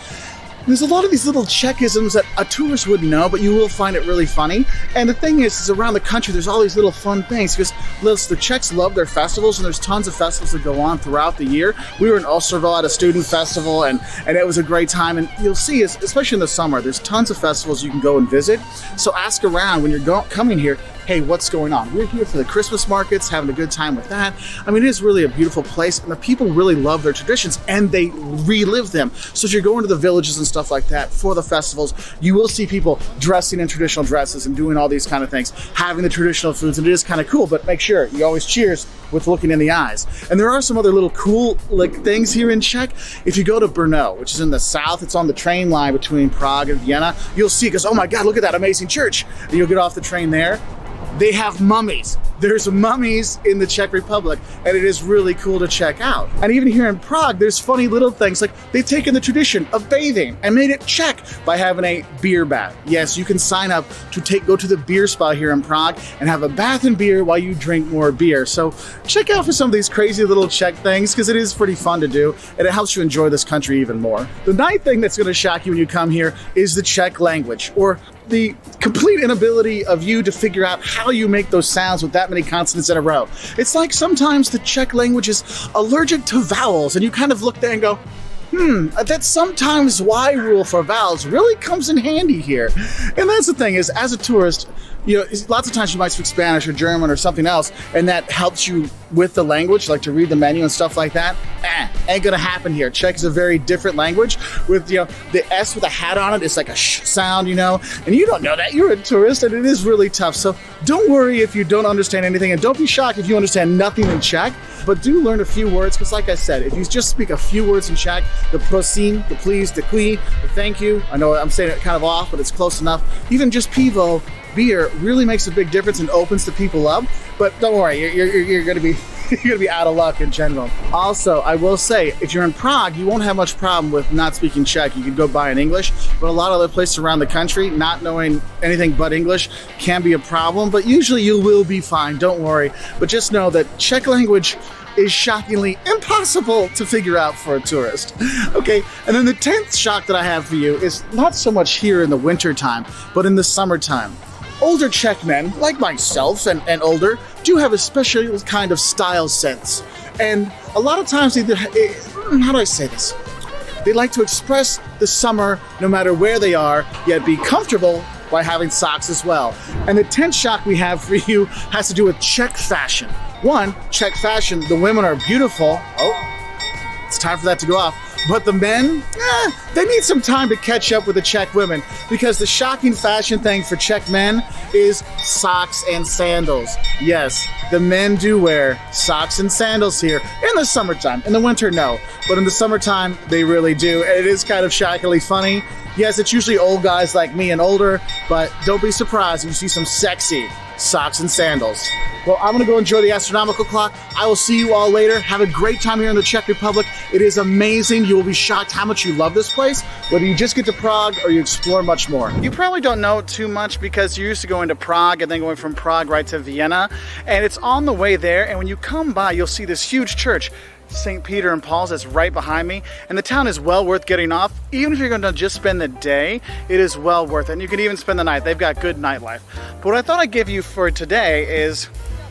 There's a lot of these little Czechisms that a tourist wouldn't know, but you will find it really funny. And the thing is around the country, there's all these little fun things, because the Czechs love their festivals, and there's tons of festivals that go on throughout the year. We were in Ostrava at a student festival, and it was a great time. And you'll see, especially in the summer, there's tons of festivals you can go and visit. So ask around when you're coming here, hey, what's going on? We're here for the Christmas markets, having a good time with that. I mean, it is really a beautiful place, and the people really love their traditions, and they relive them. So if you're going to the villages and stuff like that for the festivals, you will see people dressing in traditional dresses and doing all these kind of things, having the traditional foods, and it is kind of cool. But make sure you always cheers with looking in the eyes. And there are some other little cool things here in Czech. If you go to Brno, which is in the south, it's on the train line between Prague and Vienna, you'll see, because, oh my God, look at that amazing church. And you'll get off the train there. They have mummies. there's mummies in the Czech Republic, and it is really cool to check out. And even here in Prague, there's funny little things, like they've taken the tradition of bathing and made it Czech by having a beer bath. Yes, you can sign up to go to the beer spa here in Prague and have a bath and beer while you drink more beer. So check out for some of these crazy little Czech things, because it is pretty fun to do, and it helps you enjoy this country even more. The ninth thing that's going to shock you when you come here is the Czech language, or the complete inability of you to figure out how you make those sounds with that many consonants in a row. It's like sometimes the Czech language is allergic to vowels, and you kind of look there and go, that sometimes Y rule for vowels really comes in handy here. And that's the thing, is as a tourist, you know, lots of times you might speak Spanish or German or something else, and that helps you with the language, like to read the menu and stuff like that. Ain't gonna happen here. Czech is a very different language with, you know, the S with a hat on it. It's like a sh sound, you know, and you don't know that. You're a tourist, and it is really tough. So don't worry if you don't understand anything, and don't be shocked if you understand nothing in Czech, but do learn a few words, because like I said, if you just speak a few words in Czech, the prosím, the please, the qui, the thank you, I know I'm saying it kind of off, but it's close enough. Even just pivo, beer, really makes a big difference and opens the people up. But don't worry, you're gonna be you're gonna be out of luck in general. Also, I will say, if you're in Prague, you won't have much problem with not speaking Czech. You can go by in English, but a lot of other places around the country, not knowing anything but English can be a problem, but usually you will be fine, don't worry. But just know that Czech language is shockingly impossible to figure out for a tourist. Okay, and then the 10th shock that I have for you is not so much here in the winter time, but in the summertime. Older Czech men, like myself and older, do have a special kind of style sense. And a lot of times, how do I say this? They like to express the summer no matter where they are, yet be comfortable by having socks as well. And the 10th shock we have for you has to do with Czech fashion. One, Czech fashion, the women are beautiful. Oh, it's time for that to go off. But the men, they need some time to catch up with the Czech women, because the shocking fashion thing for Czech men is socks and sandals. Yes, the men do wear socks and sandals here in the summertime. In the winter, no. But in the summertime, they really do. And it is kind of shockingly funny. Yes, it's usually old guys like me and older, but don't be surprised if you see some sexy socks and sandals. Well, I'm gonna go enjoy the astronomical clock. I will see you all later. Have a great time here in the Czech Republic. It is amazing. You will be shocked how much you love this place, whether you just get to Prague or you explore much more. You probably don't know too much because you're used to going to Prague and then going from Prague right to Vienna. And it's on the way there, and when you come by, you'll see this huge church, St. Peter and Paul's, that's right behind me. And the town is well worth getting off. Even if you're going to just spend the day, it is well worth it. And you can even spend the night. They've got good nightlife. But what I thought I'd give you for today is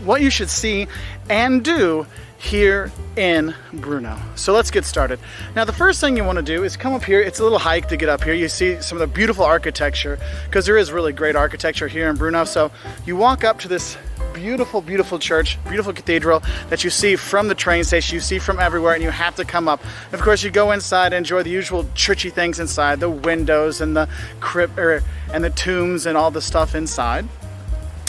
what you should see and do here in Brno. So let's get started. Now, the first thing you want to do is come up here. It's a little hike to get up here. You see some of the beautiful architecture, because there is really great architecture here in Brno. So you walk up to this beautiful, beautiful church, beautiful cathedral that you see from the train station, you see from everywhere, and you have to come up. And of course, you go inside and enjoy the usual churchy things inside, the windows and the crypt and the tombs and all the stuff inside.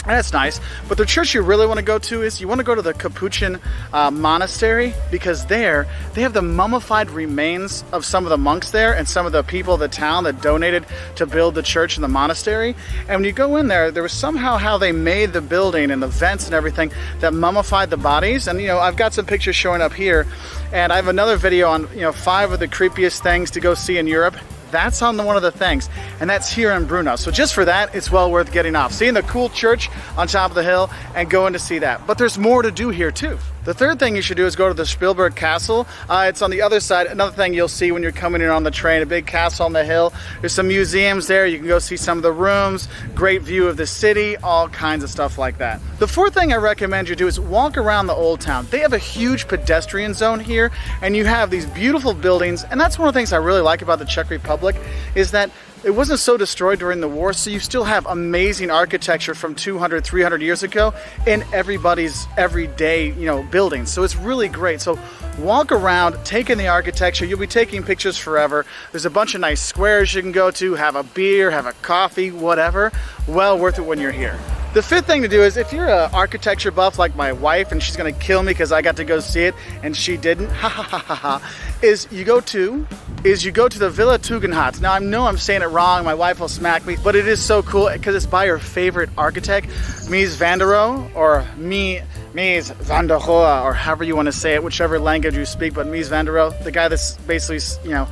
And that's nice, but the church you really want to go to is you want to go to the Capuchin monastery, because there they have the mummified remains of some of the monks there and some of the people of the town that donated to build the church and the monastery. And when you go in there, there was somehow how they made the building and the vents and everything that mummified the bodies. And you know, I've got some pictures showing up here, and I have another video on 5 of the creepiest things to go see in Europe. That's on one of the things, and that's here in Brno. So just for that, it's well worth getting off. Seeing the cool church on top of the hill and going to see that. But there's more to do here too. The third thing you should do is go to the Spielberg Castle. It's on the other side. Another thing you'll see when you're coming in on the train, a big castle on the hill. There's some museums there. You can go see some of the rooms, great view of the city, all kinds of stuff like that. The fourth thing I recommend you do is walk around the Old Town. They have a huge pedestrian zone here, and you have these beautiful buildings. And that's one of the things I really like about the Czech Republic, is that it wasn't so destroyed during the war, so you still have amazing architecture from 200, 300 years ago in everybody's everyday, buildings. So it's really great. So walk around, take in the architecture. You'll be taking pictures forever. There's a bunch of nice squares you can go to, have a beer, have a coffee, whatever. Well worth it when you're here. The fifth thing to do is, if you're an architecture buff like my wife, and she's gonna kill me because I got to go see it and she didn't, ha ha ha ha ha, is you go to the Villa Tugendhat. Now I know I'm saying it wrong, my wife will smack me, but it is so cool because it's by her favorite architect, Mies van der Rohe, or Mies van der Rohe, or however you want to say it, whichever language you speak, but Mies van der Rohe, the guy that's basically, you know,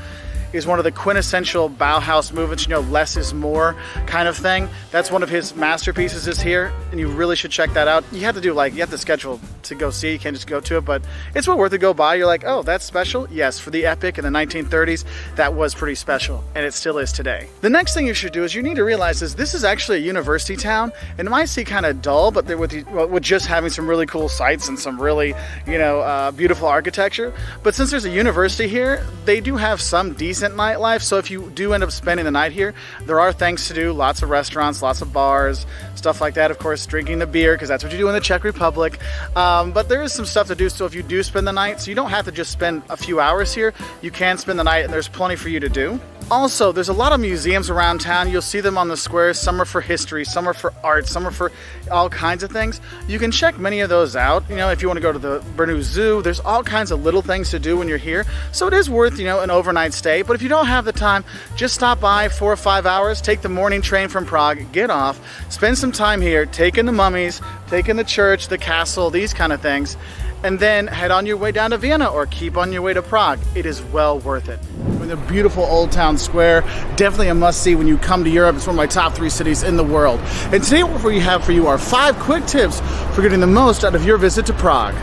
is one of the quintessential Bauhaus movements, you know, less is more kind of thing. That's one of his masterpieces is here, and you really should check that out. You have to do, like, you have to schedule to go see, you can't just go to it, but it's well worth to go by. You're like, oh, that's special? Yes, for the epic in the 1930s, that was pretty special, and it still is today. The next thing you should do is you need to realize is this is actually a university town, and it might seem kind of dull, but with just having some really cool sights and some really, you know, beautiful architecture. But since there's a university here, they do have some decent nightlife, so if you do end up spending the night here, there are things to do, lots of restaurants, lots of bars, stuff like that. Of course, drinking the beer, because that's what you do in the Czech Republic. But there is some stuff to do, so if you do spend the night, so you don't have to just spend a few hours here, you can spend the night and there's plenty for you to do. Also, there's a lot of museums around town. You'll see them on the squares. Some are for history, some are for art, some are for all kinds of things. You can check many of those out. You know, if you want to go to the Brno Zoo, there's all kinds of little things to do when you're here. So it is worth, you know, an overnight stay. But if you don't have the time, just stop by 4 or 5 hours, take the morning train from Prague, get off, spend some time here, take in the mummies, take in the church, the castle, these kind of things, and then head on your way down to Vienna or keep on your way to Prague. It is well worth it. In the beautiful Oldtown Square, definitely a must-see when you come to Europe. It's one of my top 3 cities in the world. And today what we have for you are 5 quick tips for getting the most out of your visit to Prague.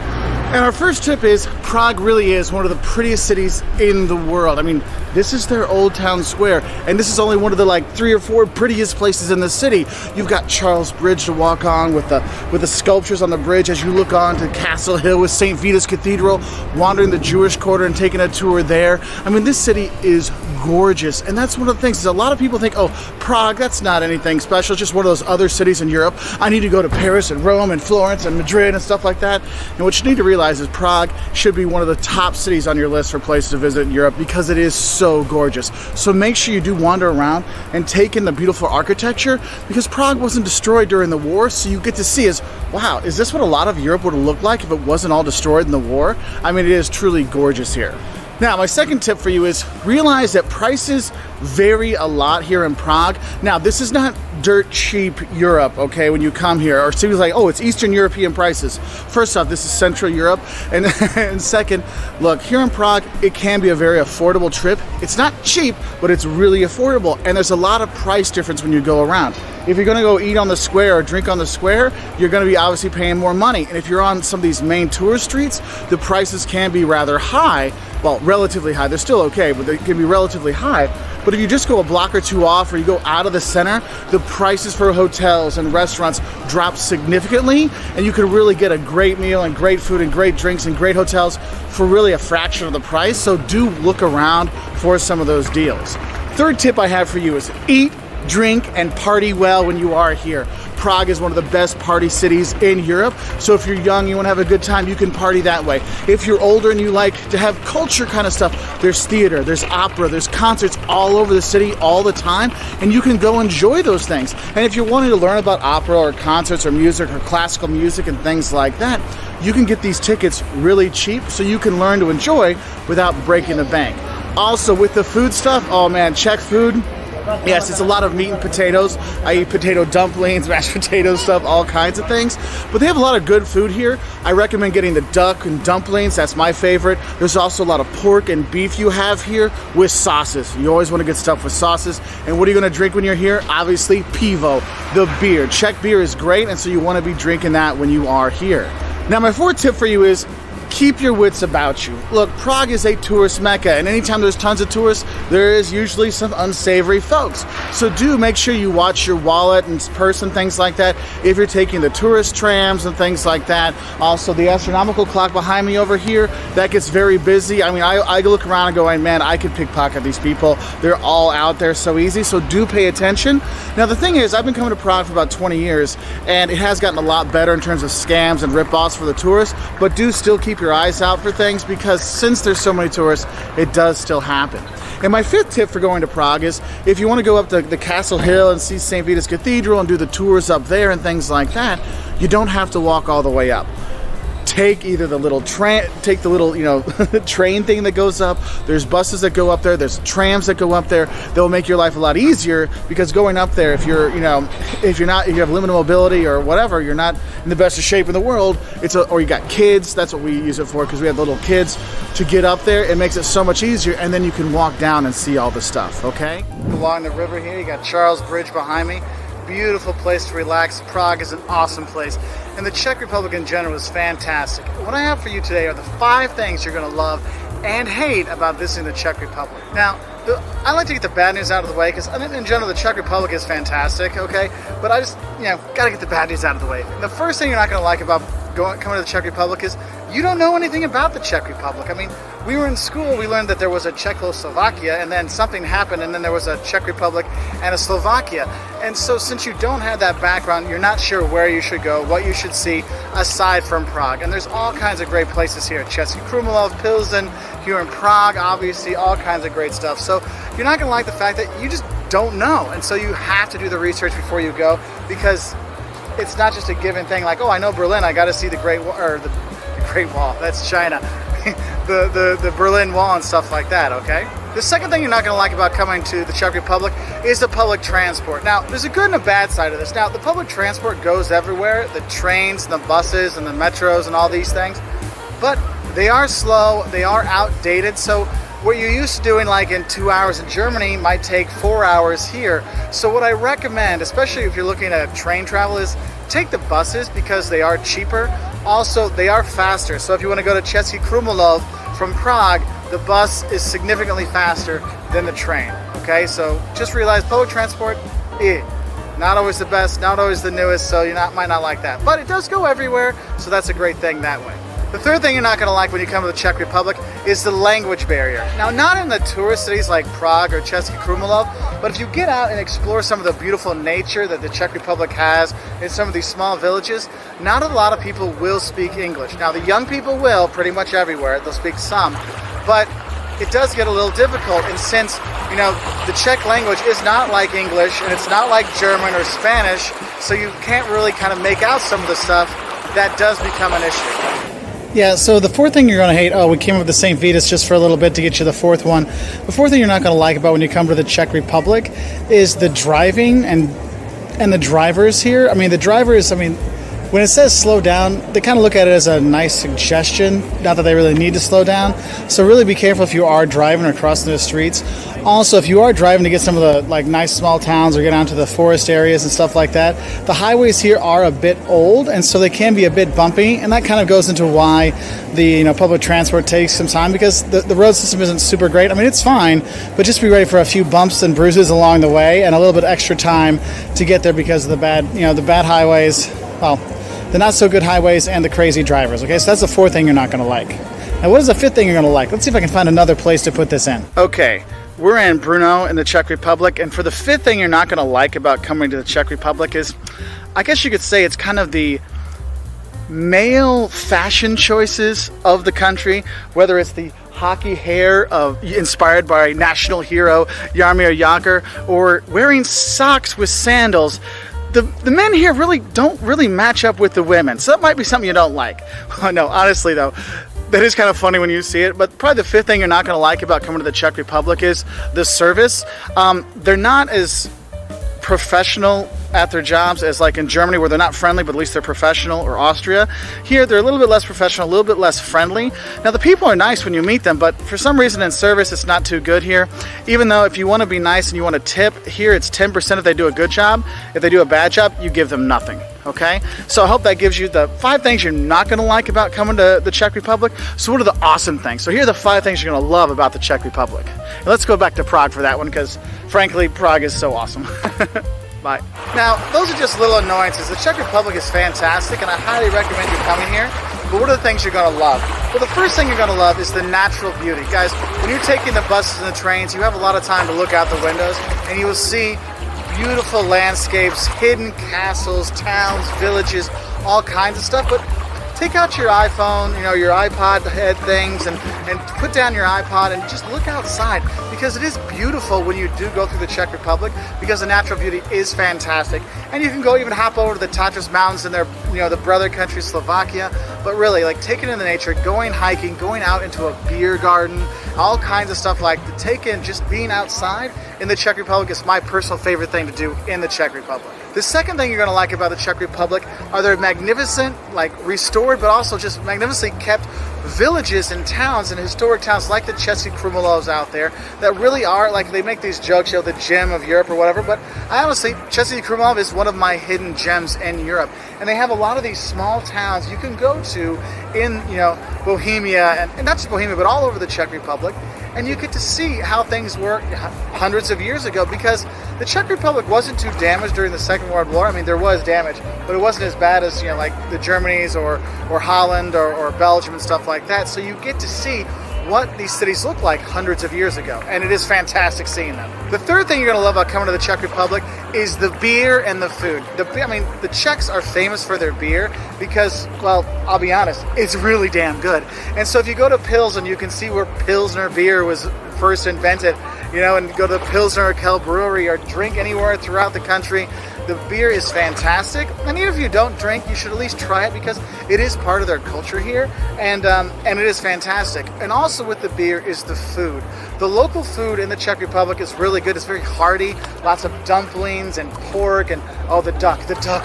And our first tip is, Prague really is one of the prettiest cities in the world. I mean, this is their Oldtown Square, and this is only one of the like 3 or 4 prettiest places in the city. You've got Charles Bridge to walk on with the sculptures on the bridge as you look on to Castle Hill with St. Vitus Cathedral, wandering the Jewish Quarter and taking a tour there. I mean, this city is gorgeous, and that's one of the things is a lot of people think, oh, Prague, that's not anything special, it's just one of those other cities in Europe. I need to go to Paris and Rome and Florence and Madrid and stuff like that. And what you need to realize is Prague should be one of the top cities on your list for places to visit in Europe because it is so gorgeous. So make sure you do wander around and take in the beautiful architecture, because Prague wasn't destroyed during the war, so you get to see is, wow, is this what a lot of Europe would have looked like if it wasn't all destroyed in the war? I mean, it is truly gorgeous here. Now, my second tip for you is realize that prices vary a lot here in Prague. Now, this is not dirt cheap Europe, okay, when you come here, or cities like, oh, it's Eastern European prices. First off, this is Central Europe, and second, look, here in Prague, it can be a very affordable trip. It's not cheap, but it's really affordable, and there's a lot of price difference when you go around. If you're gonna go eat on the square or drink on the square, you're gonna be obviously paying more money. And if you're on some of these main tourist streets, the prices can be rather high. Well, relatively high. They're still okay, but they can be relatively high. But if you just go a block or 2 off, or you go out of the center, the prices for hotels and restaurants drop significantly, and you can really get a great meal and great food and great drinks and great hotels for really a fraction of the price. So do look around for some of those deals. Third tip I have for you is eat, drink, and party well when you are here. Prague is one of the best party cities in Europe, so if you're young, you want to have a good time, you can party that way. If you're older and you like to have culture kind of stuff, there's theater, there's opera, there's concerts all over the city all the time, and you can go enjoy those things. And if you're wanting to learn about opera or concerts or music or classical music and things like that, you can get these tickets really cheap so you can learn to enjoy without breaking the bank. Also, with the food stuff, oh man, Czech food, yes, it's a lot of meat and potatoes. I eat potato dumplings, mashed potato stuff, all kinds of things. But they have a lot of good food here. I recommend getting the duck and dumplings. That's my favorite. There's also a lot of pork and beef you have here with sauces. You always want to get stuff with sauces. And what are you going to drink when you're here? Obviously, pivo, the beer. Czech beer is great, and so you want to be drinking that when you are here. Now, my fourth tip for you is keep your wits about you. Look, Prague is a tourist mecca, and anytime there's tons of tourists, there is usually some unsavory folks. So do make sure you watch your wallet and purse and things like that if you're taking the tourist trams and things like that. Also, the astronomical clock behind me over here, that gets very busy. I mean, I look around and go, man, I could pickpocket these people. They're all out there so easy, so do pay attention. Now, the thing is, I've been coming to Prague for about 20 years, and it has gotten a lot better in terms of scams and rip-offs for the tourists, but do still keep keep your eyes out for things, because since there's so many tourists, it does still happen. And my fifth tip for going to Prague is if you want to go up the Castle Hill and see St. Vitus Cathedral and do the tours up there and things like that, you don't have to walk all the way up. Take either the little train thing that goes up. There's buses that go up there. There's trams that go up there. They'll make your life a lot easier, because going up there, if you have limited mobility or whatever, you're not in the best of shape in the world, or you got kids, that's what we use it for, because we have little kids, to get up there, it makes it so much easier, and then you can walk down and see all the stuff, okay? Along the river here, you got Charles Bridge behind me. Beautiful place to relax. Prague is an awesome place, and the Czech Republic in general is fantastic. What I have for you today are the 5 things you're going to love and hate about visiting the Czech Republic. Now, I like to get the bad news out of the way, because in general the Czech Republic is fantastic, okay? But I just, gotta get the bad news out of the way. The first thing you're not going to like about coming to the Czech Republic is you don't know anything about the Czech Republic. I mean, we were in school, we learned that there was a Czechoslovakia, and then something happened, and then there was a Czech Republic and a Slovakia. And so since you don't have that background, you're not sure where you should go, what you should see aside from Prague. And there's all kinds of great places here. Český Krumlov, Pilsen, here in Prague, obviously, all kinds of great stuff. So you're not going to like the fact that you just don't know. And so you have to do the research before you go, because it's not just a given thing like, oh, I know Berlin, I got to see the Great Wall, or the Great Wall, that's China. the Berlin Wall and stuff like that, okay? The second thing you're not going to like about coming to the Czech Republic is the public transport. Now, there's a good and a bad side of this. Now, the public transport goes everywhere, the trains, and the buses, and the metros, and all these things, but they are slow, they are outdated, so what you're used to doing like in 2 hours in Germany might take 4 hours here. So what I recommend, especially if you're looking at train travel, is take the buses, because they are cheaper. Also, they are faster. So if you want to go to Český Krumlov from Prague, the bus is significantly faster than the train. Okay, so just realize public transport, not always the best, not always the newest, so you might not like that. But it does go everywhere, so that's a great thing that way. The third thing you're not going to like when you come to the Czech Republic is the language barrier. Now, not in the tourist cities like Prague or Český Krumlov, but if you get out and explore some of the beautiful nature that the Czech Republic has in some of these small villages, not a lot of people will speak English. Now, the young people will pretty much everywhere. They'll speak some, but it does get a little difficult, and since, the Czech language is not like English, and it's not like German or Spanish, so you can't really kind of make out some of the stuff, that does become an issue. Yeah, so the fourth thing you're going to hate, we came up with the St. Vitus just for a little bit to get you the fourth one. The fourth thing you're not going to like about when you come to the Czech Republic is the driving and the drivers here. I mean, the drivers, when it says slow down, they kind of look at it as a nice suggestion, not that they really need to slow down. So really be careful if you are driving or crossing the streets. Also, if you are driving to get some of the nice small towns or get out to the forest areas and stuff like that, the highways here are a bit old, and so they can be a bit bumpy, and that kind of goes into why the public transport takes some time, because the road system isn't super great. I mean, it's fine, but just be ready for a few bumps and bruises along the way, and a little bit extra time to get there because of the bad highways. Well, the not so good highways and the crazy drivers. Okay, so that's the fourth thing you're not going to like. Now, what is the fifth thing you're going to like? Let's see if I can find another place to put this in. Okay, we're in Brno in the Czech Republic, and for the fifth thing you're not going to like about coming to the Czech Republic is, I guess you could say it's kind of the male fashion choices of the country, whether it's the hockey hair inspired by national hero Jaromír Jágr, or wearing socks with sandals. The men here don't really match up with the women, so that might be something you don't like. No, honestly though, that is kind of funny when you see it. But probably the fifth thing you're not going to like about coming to the Czech Republic is the service. They're not as professional at their jobs as like in Germany, where they're not friendly, but at least they're professional, or Austria. Here, they're a little bit less professional, a little bit less friendly. Now, the people are nice when you meet them, but for some reason in service, it's not too good here. Even though if you want to be nice and you want to tip, here it's 10% if they do a good job. If they do a bad job, you give them nothing, okay? So I hope that gives you the 5 things you're not going to like about coming to the Czech Republic. So what are the awesome things? So here are the 5 things you're going to love about the Czech Republic. And let's go back to Prague for that one, because frankly, Prague is so awesome. Bye. Now, those are just little annoyances. The Czech Republic is fantastic, and I highly recommend you coming here. But what are the things you're going to love? Well, the first thing you're going to love is the natural beauty. Guys, when you're taking the buses and the trains, you have a lot of time to look out the windows, and you will see beautiful landscapes, hidden castles, towns, villages, all kinds of stuff. But take out your iPhone, your iPod head things, and put down your iPod and just look outside, because it is beautiful when you do go through the Czech Republic, because the natural beauty is fantastic. And you can go even hop over to the Tatras Mountains in their, the brother country Slovakia. But really, like, taking in the nature, going hiking, going out into a beer garden, all kinds of stuff like to take in, just being outside in the Czech Republic is my personal favorite thing to do in the Czech Republic. The second thing you're going to like about the Czech Republic are their magnificent, like restored, but also just magnificently kept villages and towns and historic towns like the Czech Krumlovs out there that really are, like, they make these jokes, the gem of Europe or whatever, but I honestly, Czech Krumlov is one of my hidden gems in Europe. And they have a lot of these small towns you can go to in, Bohemia, and not just Bohemia, but all over the Czech Republic. And you get to see how things were hundreds of years ago, because the Czech Republic wasn't too damaged during the Second World War. I mean, there was damage, but it wasn't as bad as, like the Germanys or Holland or Belgium and stuff like that. So you get to see what these cities look like hundreds of years ago, and it is fantastic seeing them. The third thing you're going to love about coming to the Czech Republic is the beer and the food. The Czechs are famous for their beer because, well, I'll be honest, it's really damn good. And so if you go to Pilsen, you can see where Pilsner beer was first invented, and go to the Pilsner Urquell brewery or drink anywhere throughout the country. The beer is fantastic, and even if you don't drink, you should at least try it, because it is part of their culture here, and it is fantastic. And also with the beer is the food. The local food in the Czech Republic is really good. It's very hearty, lots of dumplings and pork, and the duck,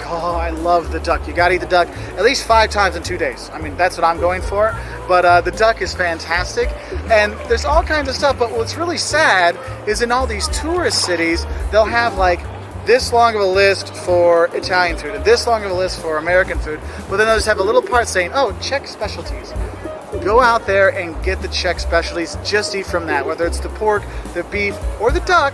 I love the duck. You gotta eat the duck at least 5 times in 2 days. I mean, that's what I'm going for, but the duck is fantastic, and there's all kinds of stuff. But what's really sad is in all these tourist cities, they'll have like this long of a list for Italian food and this long of a list for American food, but then they'll just have a little part saying, Czech specialties. Go out there and get the Czech specialties. Just eat from that, whether it's the pork, the beef, or the duck.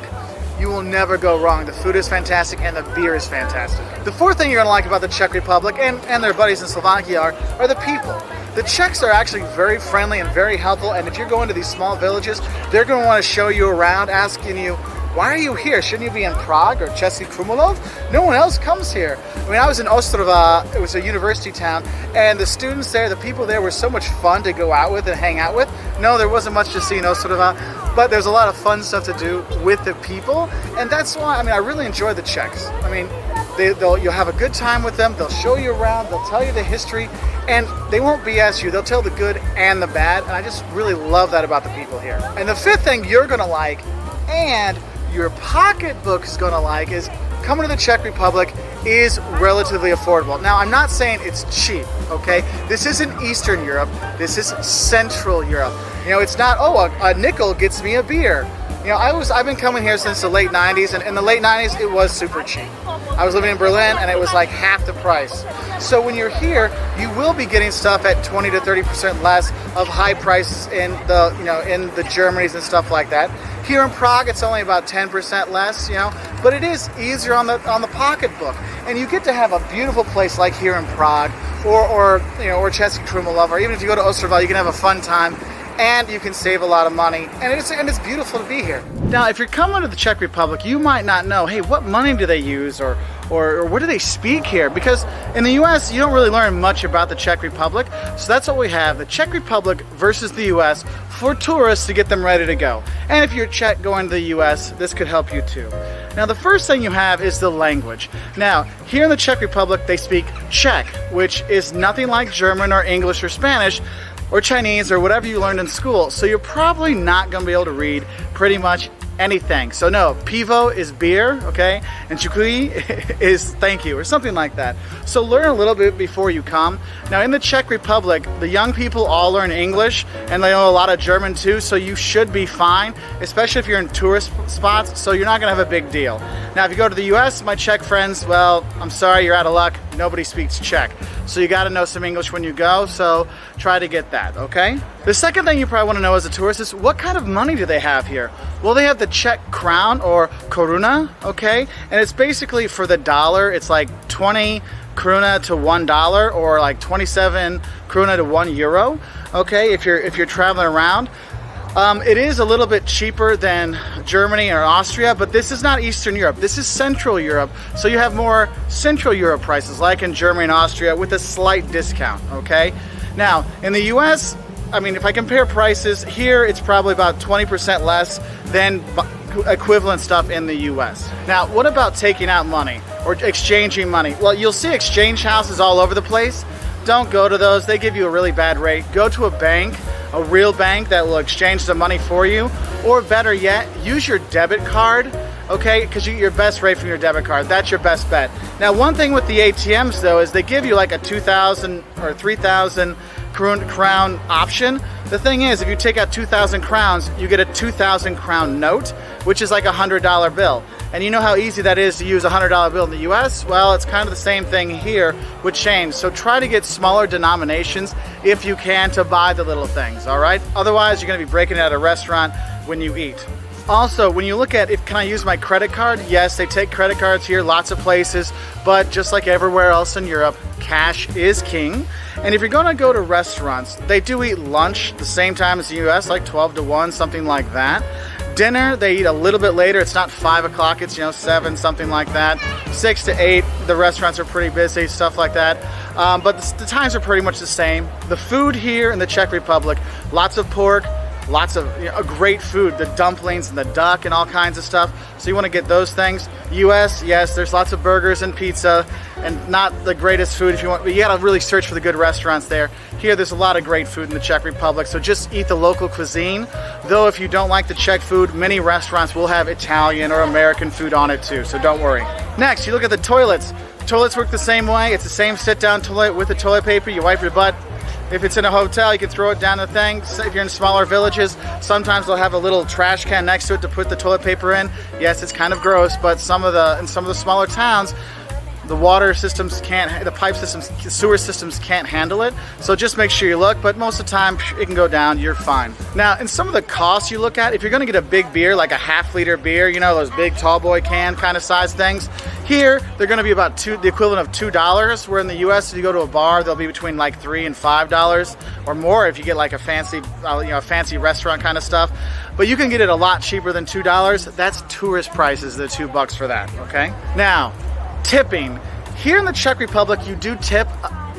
You will never go wrong. The food is fantastic and the beer is fantastic. The fourth thing you're going to like about the Czech Republic and their buddies in Slovakia are the people. The Czechs are actually very friendly and very helpful, and if you're going to these small villages, they're going to want to show you around, asking you, why are you here? Shouldn't you be in Prague or Czech Krumlov? No one else comes here. I mean, I was in Ostrava, it was a university town, and the students there, the people there were so much fun to go out with and hang out with. No, there wasn't much to see in Ostrava, but there's a lot of fun stuff to do with the people, and that's why, I really enjoy the Czechs. I mean, you'll have a good time with them, they'll show you around, they'll tell you the history, and they won't BS you. They'll tell the good and the bad, and I just really love that about the people here. And the fifth thing you're gonna like, and your pocketbook is gonna like, is coming to the Czech Republic is relatively affordable. Now, I'm not saying it's cheap, okay? This isn't Eastern Europe, this is Central Europe. It's not, a nickel gets me a beer. I've been coming here since the late 90s, and in the late 90s, it was super cheap. I was living in Berlin, and it was like half the price. So when you're here, you will be getting stuff at 20 to 30% less of high prices in the, in the Germanys and stuff like that. Here in Prague, it's only about 10% less, but it is easier on the pocketbook. And you get to have a beautiful place like here in Prague, or Czech Krumlov, or even if you go to Ostrava, you can have a fun time. And you can save a lot of money, and it's beautiful to be here. Now, if you're coming to the Czech Republic, you might not know, hey, what money do they use, or what do they speak here? Because in the US, you don't really learn much about the Czech Republic, so that's what we have, the Czech Republic versus the US for tourists to get them ready to go. And if you're Czech going to the US, this could help you too. Now, the first thing you have is the language. Now, here in the Czech Republic, they speak Czech, which is nothing like German or English or Spanish, or Chinese, or whatever you learned in school. So you're probably not gonna be able to read pretty much anything. So no, pivo is beer, okay? And chukui is thank you, or something like that. So learn a little bit before you come. Now in the Czech Republic, the young people all learn English, and they know a lot of German too, so you should be fine, especially if you're in tourist spots, so you're not gonna have a big deal. Now if you go to the US, my Czech friends, well, I'm sorry, you're out of luck. Nobody speaks Czech. So you gotta know some English when you go, so try to get that, okay? The second thing you probably wanna know as a tourist is, what kind of money do they have here? Well, they have the Czech crown, or koruna, okay? And it's basically for the dollar, it's like 20 krona to $1, or like 27 krona to €1, okay? If you're traveling around. It is a little bit cheaper than Germany or Austria, but this is not Eastern Europe. This is Central Europe. So you have more Central Europe prices like in Germany and Austria with a slight discount, okay? Now, in the US, I mean, if I compare prices, here it's probably about 20% less than equivalent stuff in the US. Now, what about taking out money or exchanging money? Well, you'll see exchange houses all over the place. Don't go to those. They give you a really bad rate. Go to a bank, a real bank that will exchange the money for you, or better yet, use your debit card, okay? Because you get your best rate from your debit card. That's your best bet. Now, one thing with the ATMs though is they give you like a 2,000 or 3,000 crown option. The thing is, if you take out 2,000 crowns, you get a 2,000 crown note, which is like a $100 bill. And you know how easy that is to use a $100 bill in the US? Well, it's kind of the same thing here with change. So try to get smaller denominations if you can to buy the little things, all right? Otherwise, you're gonna be breaking it at a restaurant when you eat. Also, when you look at can I use my credit card? Yes, they take credit cards here, lots of places, but just like everywhere else in Europe, cash is king. And if you're gonna go to restaurants, they do eat lunch the same time as the US, like 12 to 1, something like that. Dinner, they eat a little bit later. It's not 5 o'clock, it's 7, something like that. 6 to 8, the restaurants are pretty busy, stuff like that. But the times are pretty much the same. The food here in the Czech Republic, lots of pork, lots of great food, the dumplings and the duck and all kinds of stuff. So you want to get those things. US, yes, there's lots of burgers and pizza and not the greatest food if you want, but you gotta really search for the good restaurants there. Here, there's a lot of great food in the Czech Republic, so just eat the local cuisine. Though if you don't like the Czech food, many restaurants will have Italian or American food on it too, so don't worry. Next, you look at the toilets. Toilets work the same way. It's the same sit-down toilet with the toilet paper. You wipe your butt. If it's in a hotel, you can throw it down the thing. If you're in smaller villages, sometimes they'll have a little trash can next to it to put the toilet paper in. Yes, it's kind of gross, but in some of the smaller towns, the water systems can't, the pipe systems, sewer systems can't handle it. So just make sure you look, but most of the time it can go down, you're fine. Now, in some of the costs you look at, if you're gonna get a big beer, like a half-liter beer, you know, those big tall boy can kind of size things, here, they're gonna be about the equivalent of $2, where in the US, if you go to a bar, they'll be between like $3 and $5 or more if you get like a fancy, fancy restaurant kind of stuff. But you can get it a lot cheaper than $2. That's tourist prices, the $2 for that, okay? Now, tipping. Here in the Czech Republic, you do tip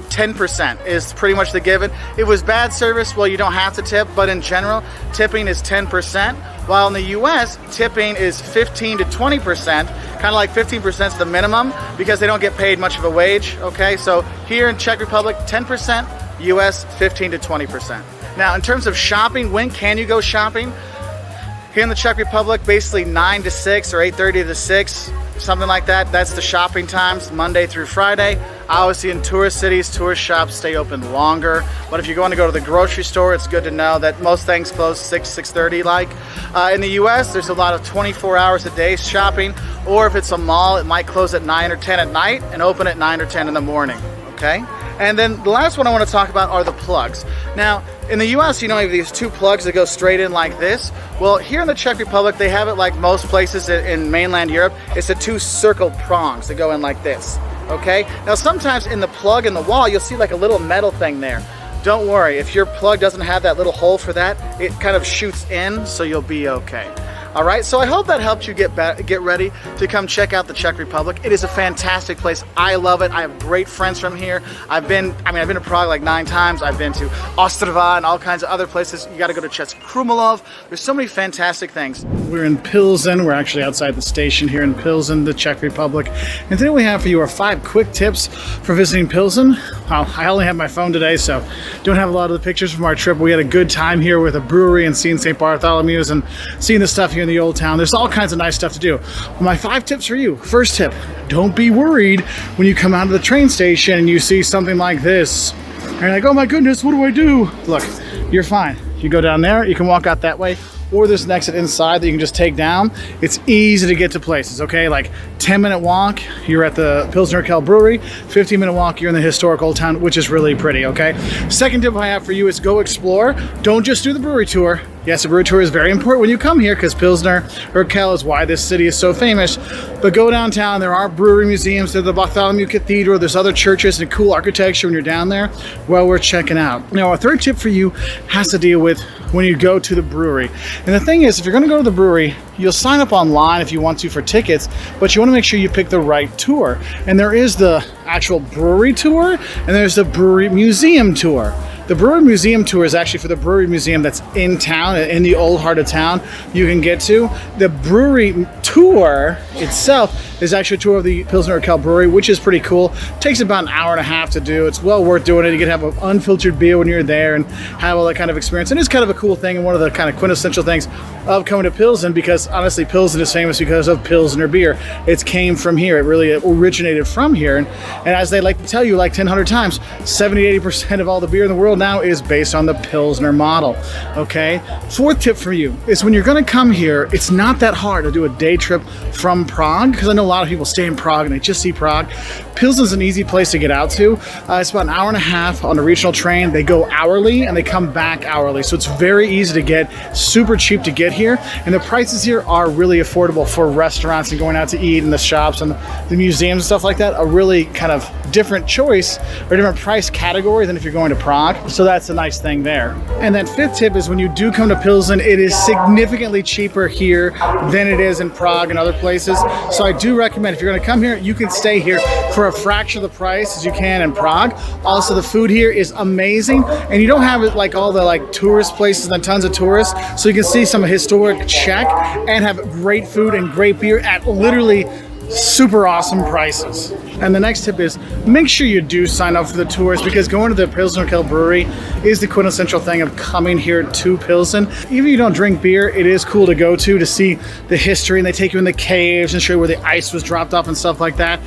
10% is pretty much the given. If it was bad service, well, you don't have to tip, but in general, tipping is 10%. While in the US, tipping is 15 to 20%, kind of like 15% is the minimum because they don't get paid much of a wage, okay? So here in Czech Republic, 10%, US 15 to 20%. Now, in terms of shopping, when can you go shopping? Here in the Czech Republic, basically 9 to 6 or 8:30 to 6, something like that. That's the shopping times, Monday through Friday. Obviously in tourist cities, tourist shops stay open longer. But if you're going to go to the grocery store, it's good to know that most things close 6:30 like. In the US, there's a lot of 24 hours a day shopping. Or if it's a mall, it might close at 9 or 10 at night and open at 9 or 10 in the morning, okay? And then the last one I want to talk about are the plugs. Now, in the US, you know, you have these 2 plugs that go straight in like this. Well, here in the Czech Republic, they have it like most places in mainland Europe. It's the 2 circled prongs that go in like this, okay? Now, sometimes in the plug in the wall, you'll see like a little metal thing there. Don't worry, if your plug doesn't have that little hole for that, it kind of shoots in, so you'll be okay. All right, so I hope that helped you get ready to come check out the Czech Republic. It is a fantastic place. I love it. I have great friends from here. I've been to Prague like 9 times. I've been to Ostrava and all kinds of other places. You got to go to Czech Krumlov. There's so many fantastic things. We're in Pilsen. We're actually outside the station here in Pilsen, the Czech Republic. And today we have for you our 5 quick tips for visiting Pilsen. Well, I only have my phone today, so don't have a lot of the pictures from our trip. We had a good time here with a brewery and seeing St. Bartholomew's and seeing the stuff here in the old town. There's all kinds of nice stuff to do. Well, my 5 tips for you. First tip, don't be worried when you come out of the train station and you see something like this. And you're like, oh my goodness, what do I do? Look, you're fine. You go down there, you can walk out that way, or there's an exit inside that you can just take down. It's easy to get to places, okay? Like 10-minute walk, you're at the Pilsner Urquell Brewery. 15-minute walk, you're in the historic old town, which is really pretty, okay? Second tip I have for you is go explore. Don't just do the brewery tour. Yes, a brewery tour is very important when you come here because Pilsner Urquell is why this city is so famous. But go downtown, there are brewery museums, there's the Bartholomew Cathedral, there's other churches and cool architecture when you're down there. Well, worth checking out. Now, our third tip for you has to deal with when you go to the brewery. And the thing is, if you're going to go to the brewery, you'll sign up online if you want to for tickets, but you want to make sure you pick the right tour. And there is the actual brewery tour, and there's the brewery museum tour. The brewery museum tour is actually for the brewery museum that's in town, in the old heart of town you can get to. The brewery tour itself is actually a tour of the Pilsner Urquell brewery, which is pretty cool. It takes about an hour and a half to do. It's well worth doing it. You can have an unfiltered beer when you're there and have all that kind of experience. And it's kind of a cool thing and one of the kind of quintessential things of coming to Pilsen, because honestly, Pilsen is famous because of Pilsner beer. It came from here. It really originated from here. And as they like to tell you like 100 times, 70-80% of all the beer in the world now is based on the Pilsner model. Okay? Fourth tip for you is when you're going to come here, it's not that hard to do a day trip from Prague, because I know a lot of people stay in Prague and they just see Prague. Pilsen's an easy place to get out to. It's about an hour and a half on a regional train. They go hourly and they come back hourly. So it's very easy to get, super cheap to get here. And the prices here are really affordable for restaurants and going out to eat in the shops and the museums and stuff like that. A really kind of different choice or different price category than if you're going to Prague. So that's a nice thing there. And then fifth tip is when you do come to Pilsen, it is significantly cheaper here than it is in Prague and other places. So I do recommend if you're going to come here, you can stay here for a fraction of the price as you can in Prague. Also, the food here is amazing, and you don't have it like all the like tourist places and tons of tourists. So you can see some historic Czech and have great food and great beer at literally super awesome prices. And the next tip is make sure you do sign up for the tours, because going to the Pilsner Urquell brewery is the quintessential thing of coming here to Pilsen. Even if you don't drink beer, it is cool to go to see the history, and they take you in the caves and show you where the ice was dropped off and stuff like that.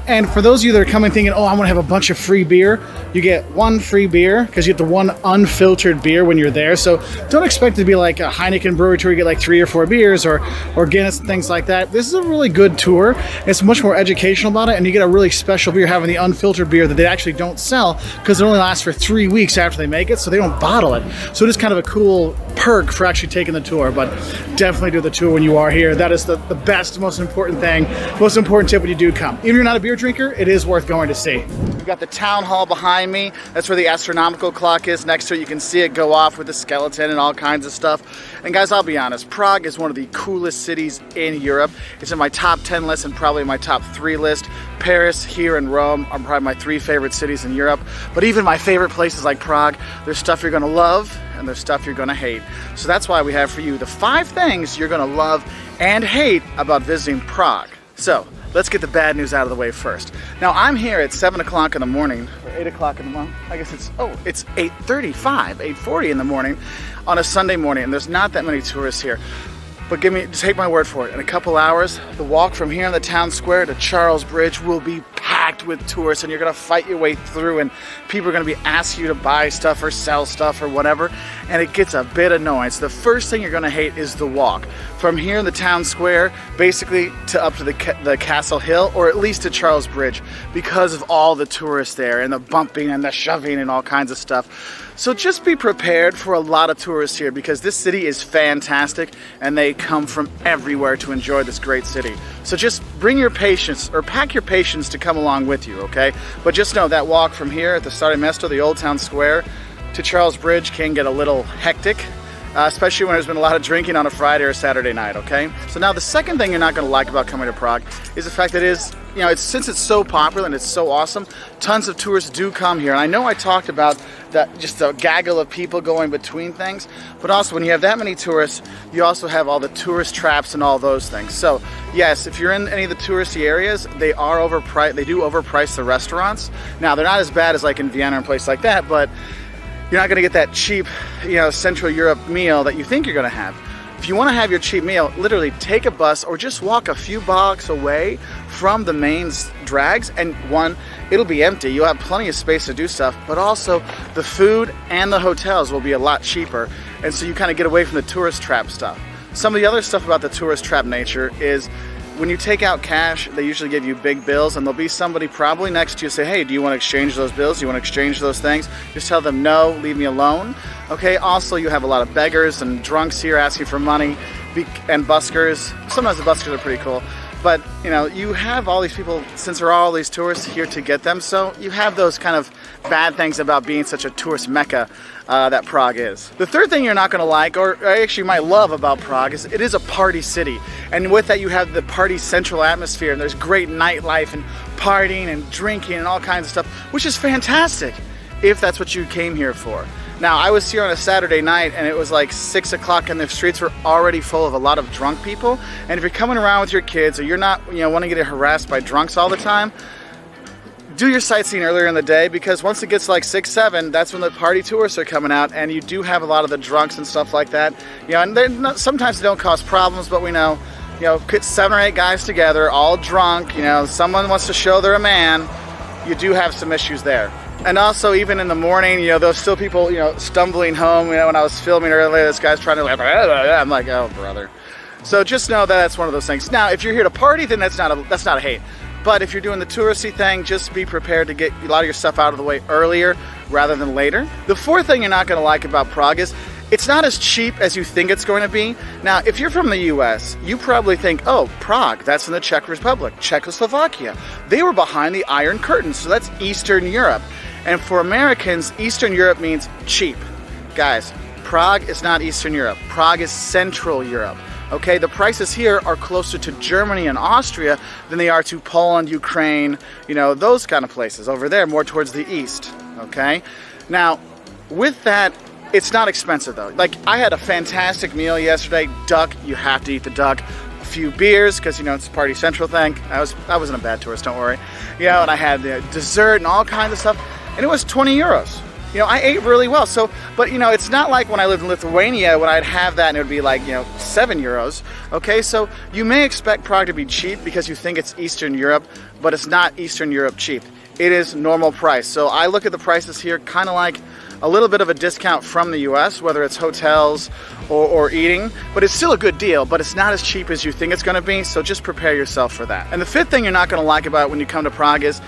And for those of you that are coming thinking, oh, I want to have a bunch of free beer, you get one free beer because you get the one unfiltered beer when you're there. So don't expect it to be like a Heineken brewery tour, you get like 3 or 4 beers or Guinness and things like that. This is a really good tour. It's much more educational about it, and you get a really special beer having the unfiltered beer that they actually don't sell because it only lasts for 3 weeks after they make it, so they don't bottle it. So it is kind of a cool perk for actually taking the tour, but definitely do the tour when you are here. That is the best, most important thing, most important tip when you do come. Even if you're not a beer drinker, it is worth going to see. We've got the town hall behind me. That's where the astronomical clock is. Next to it, you can see it go off with the skeleton and all kinds of stuff. And guys, I'll be honest, Prague is one of the coolest cities in Europe. It's in my top 10 list and probably my top 3 list. Paris, here, and Rome are probably my 3 favorite cities in Europe. But even my favorite places like Prague, there's stuff you're gonna love and there's stuff you're gonna hate. So that's why we have for you the 5 things you're gonna love and hate about visiting Prague. So let's get the bad news out of the way first. Now I'm here at 7 o'clock in the morning, or 8 o'clock in the morning. I guess it's 8:35, 8:40 in the morning on a Sunday morning, and there's not that many tourists here. But just take my word for it. In a couple hours, the walk from here in the town square to Charles Bridge will be packed with tourists, and you're gonna fight your way through, and people are gonna be asking you to buy stuff or sell stuff or whatever, and it gets a bit annoying. So the first thing you're gonna hate is the walk. From here in the town square, basically to up to the Castle Hill, or at least to Charles Bridge, because of all the tourists there, and the bumping and the shoving and all kinds of stuff. So just be prepared for a lot of tourists here, because this city is fantastic and they come from everywhere to enjoy this great city. So just bring your patience, or pack your patience to come along with you, okay? But just know that walk from here at the Stare Mesto, the Oldtown Square, to Charles Bridge can get a little hectic, especially when there's been a lot of drinking on a Friday or Saturday night, okay? So now the second thing you're not gonna like about coming to Prague is the fact that since it's so popular and it's so awesome, tons of tourists do come here. And I know I talked about that, just a gaggle of people going between things, but also when you have that many tourists, you also have all the tourist traps and all those things. So yes, if you're in any of the touristy areas, they do overprice the restaurants. Now they're not as bad as like in Vienna and places like that, but you're not gonna get that cheap, Central Europe meal that you think you're gonna have. If you want to have your cheap meal, literally take a bus or just walk a few blocks away from the main drags, and one, it'll be empty. You'll have plenty of space to do stuff, but also the food and the hotels will be a lot cheaper, and so you kind of get away from the tourist trap stuff. Some of the other stuff about the tourist trap nature is when you take out cash, they usually give you big bills, and there'll be somebody probably next to you say, hey, do you want to exchange those bills? Do you want to exchange those things? Just tell them no, leave me alone. Okay, also you have a lot of beggars and drunks here asking for money, and buskers. Sometimes the buskers are pretty cool. But, you know, you have all these people, since there are all these tourists here to get them, so you have those kind of bad things about being such a tourist mecca that Prague is. The third thing you're not going to like, or actually might love about Prague, is it is a party city. And with that you have the party central atmosphere, and there's great nightlife and partying and drinking and all kinds of stuff, which is fantastic if that's what you came here for. Now, I was here on a Saturday night, and it was like 6 o'clock, and the streets were already full of a lot of drunk people. And if you're coming around with your kids, or you're not, you know, wanting to get harassed by drunks all the time, do your sightseeing earlier in the day, because once it gets like 6, 7, that's when the party tourists are coming out, and you do have a lot of the drunks and stuff like that. You know, and sometimes they don't cause problems, but we know, you know, put 7 or 8 guys together, all drunk, you know, someone wants to show they're a man, you do have some issues there. And also, even in the morning, you know, there's still people, you know, stumbling home. You know, when I was filming earlier, this guy's trying to like, I'm like, oh, brother. So just know that that's one of those things. Now, if you're here to party, then that's not a hate. But if you're doing the touristy thing, just be prepared to get a lot of your stuff out of the way earlier rather than later. The fourth thing you're not going to like about Prague is it's not as cheap as you think it's going to be. Now, if you're from the US, you probably think, oh, Prague, that's in the Czech Republic, Czechoslovakia. They were behind the Iron Curtain, so that's Eastern Europe. And for Americans, Eastern Europe means cheap. Guys, Prague is not Eastern Europe. Prague is Central Europe. Okay, the prices here are closer to Germany and Austria than they are to Poland, Ukraine, you know, those kind of places over there, more towards the east. Okay, now with that, it's not expensive though. Like, I had a fantastic meal yesterday. Duck, you have to eat the duck. A few beers, because, you know, it's a party central thing. I wasn't a bad tourist, don't worry. You know, and I had the dessert and all kinds of stuff, and it was 20 euros. You know, I ate really well. So, but, you know, it's not like when I lived in Lithuania when I'd have that and it would be like, you know, 7 euros. Okay, so you may expect Prague to be cheap because you think it's Eastern Europe, but it's not Eastern Europe cheap. It is normal price. So I look at the prices here kind of like a little bit of a discount from the US, whether it's hotels or eating, but it's still a good deal, but it's not as cheap as you think it's going to be, so just prepare yourself for that. And the fifth thing you're not going to like about when you come to Prague is,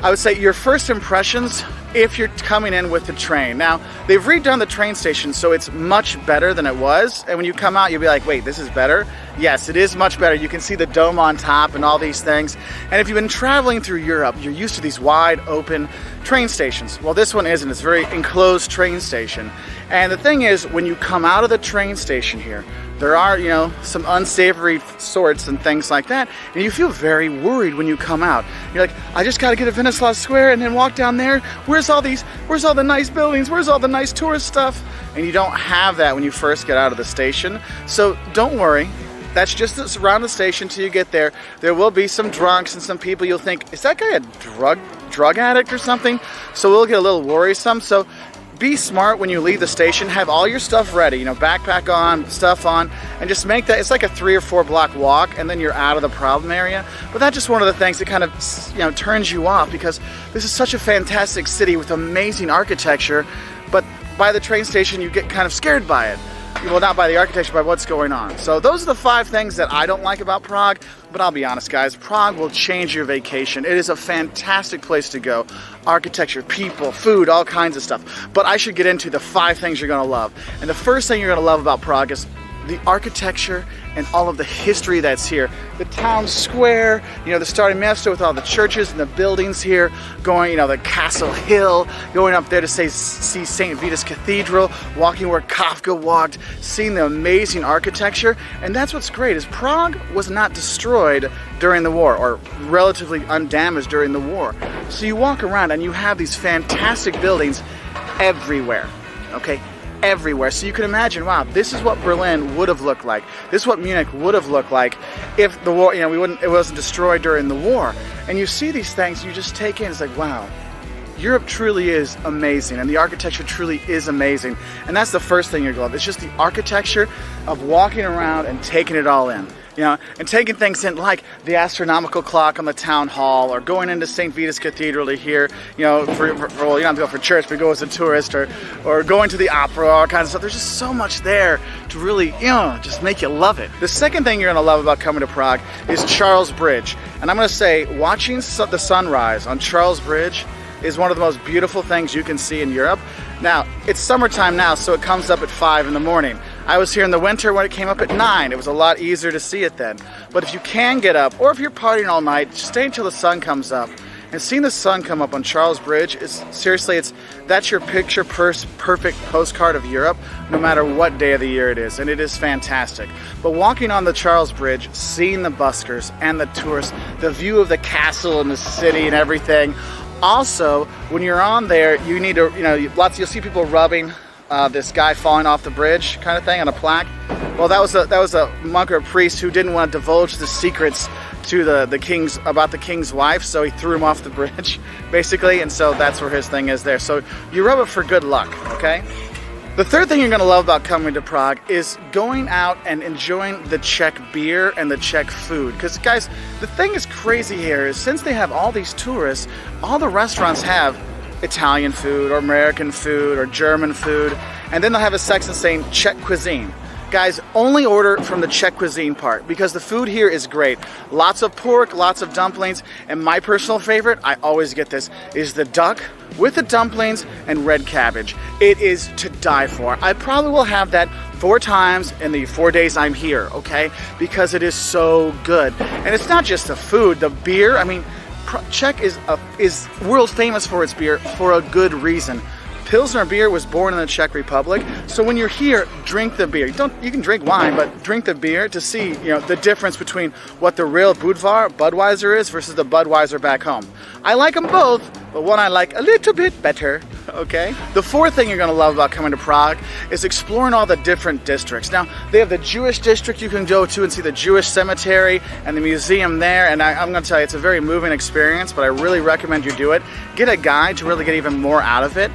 I would say, your first impressions if you're coming in with the train. Now, they've redone the train station, so it's much better than it was, and when you come out, you'll be like, wait, this is better? Yes, it is much better. You can see the dome on top and all these things, and if you've been traveling through Europe, you're used to these wide open train stations. Well, this one isn't. It's a very enclosed train station, and the thing is, when you come out of the train station here, there are, you know, some unsavory sorts and things like that, and you feel very worried when you come out. You're like, I just got to get to Oldtown Square and then walk down there. Where's all the nice buildings? Where's all the nice tourist stuff? And you don't have that when you first get out of the station. So don't worry. That's just around the station till you get there. There will be some drunks and some people you'll think, is that guy a drug addict or something? So we'll get a little worrisome. So be smart when you leave the station. Have all your stuff ready, you know, backpack on, stuff on, and just make that, it's like a 3 or 4 block walk, and then you're out of the problem area. But that's just one of the things that kind of, you know, turns you off, because this is such a fantastic city with amazing architecture, but by the train station you get kind of scared by it. Well, not by the architecture, by what's going on. So those are the 5 things that I don't like about Prague, but I'll be honest, guys, Prague will change your vacation. It is a fantastic place to go. Architecture, people, food, all kinds of stuff. But I should get into the 5 things you're gonna love. And the first thing you're gonna love about Prague is the architecture and all of the history that's here. The town square, you know, the starting master with all the churches and the buildings here, going, you know, the Castle Hill, going up there to see St. Vitus Cathedral, walking where Kafka walked, seeing the amazing architecture. And that's what's great, is Prague was not destroyed during the war, or relatively undamaged during the war. So you walk around and you have these fantastic buildings everywhere, okay? Everywhere. So you can imagine, wow, this is what Berlin would have looked like. This is what Munich would have looked like if the war, you know, it wasn't destroyed during the war. And you see these things, you just take in, it's like, wow, Europe truly is amazing, and the architecture truly is amazing. And that's the first thing you're going to love. It's just the architecture of walking around and taking it all in. you know, and taking things in like the astronomical clock on the town hall, or going into St. Vitus Cathedral to hear, you know, well, you don't have to go for church, but go as a tourist, or going to the opera, all kinds of stuff. There's just so much there to really, you know, just make you love it. The second thing you're gonna love about coming to Prague is Charles Bridge. And I'm gonna say, watching the sunrise on Charles Bridge is one of the most beautiful things you can see in Europe. Now, it's summertime now, so it comes up at 5 in the morning. I was here in the winter when it came up at 9. It was a lot easier to see it then. But if you can get up, or if you're partying all night, just stay until the sun comes up. And seeing the sun come up on Charles Bridge is, seriously, that's your picture perfect postcard of Europe, no matter what day of the year it is, and it is fantastic. But walking on the Charles Bridge, seeing the buskers and the tourists, the view of the castle and the city and everything. Also, when you're on there, you need to, you know, you'll see people rubbing this guy falling off the bridge kind of thing on a plaque. Well, that was a monk or a priest who didn't want to divulge the secrets to the king's wife, so he threw him off the bridge, basically, and so that's where his thing is there. So you rub it for good luck, okay? The third thing you're going to love about coming to Prague is going out and enjoying the Czech beer and the Czech food. Because, guys, the thing is crazy here is since they have all these tourists, all the restaurants have Italian food or American food or German food, and then they'll have a section saying Czech cuisine. Guys, only order from the Czech cuisine part because the food here is great. Lots of pork, lots of dumplings, and my personal favorite, I always get this, is the duck with the dumplings and red cabbage. It is to die for. I probably will have that 4 times in the 4 days I'm here, okay? Because it is so good. And it's not just the food, the beer. I mean, Czech is world famous for its beer for a good reason. Pilsner beer was born in the Czech Republic, so when you're here, drink the beer. You can drink wine, but drink the beer to see, you know, the difference between what the real Budweiser is versus the Budweiser back home. I like them both, but one I like a little bit better, okay? The fourth thing you're gonna love about coming to Prague is exploring all the different districts. Now, they have the Jewish district you can go to and see the Jewish cemetery and the museum there, and I'm gonna tell you, it's a very moving experience, but I really recommend you do it. Get a guide to really get even more out of it.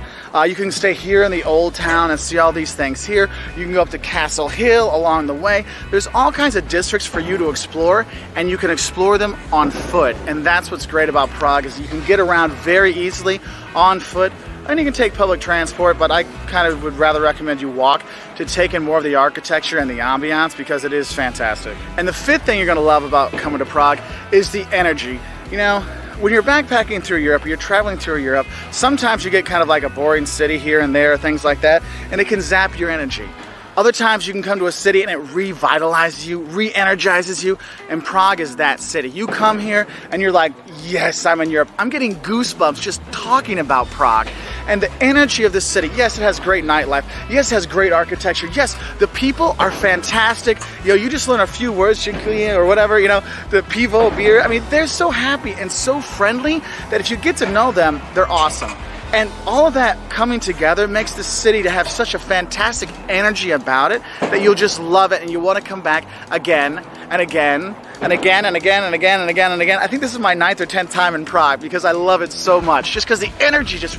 You can stay here in the old town and see all these things here. You can go up to Castle Hill along the way. There's all kinds of districts for you to explore, and you can explore them on foot. And that's what's great about Prague, is you can get around very easily on foot, and you can take public transport, but I kind of would rather recommend you walk to take in more of the architecture and the ambiance because it is fantastic. And the fifth thing you're gonna love about coming to Prague is the energy. You know, when you're backpacking through Europe, or you're traveling through Europe, sometimes you get kind of like a boring city here and there, things like that, and it can zap your energy. Other times you can come to a city and it revitalizes you, re-energizes you, and Prague is that city. You come here and you're like, yes, I'm in Europe. I'm getting goosebumps just talking about Prague. And the energy of this city, yes, it has great nightlife. Yes, it has great architecture. Yes, the people are fantastic. You know, you just learn a few words, or whatever, you know, the pivo, beer. I mean, they're so happy and so friendly that if you get to know them, they're awesome. And all of that coming together makes the city to have such a fantastic energy about it that you'll just love it and you want to come back again and again and again and again and again and again and again. I think this is my 9th or 10th time in Prague because I love it so much, just because the energy just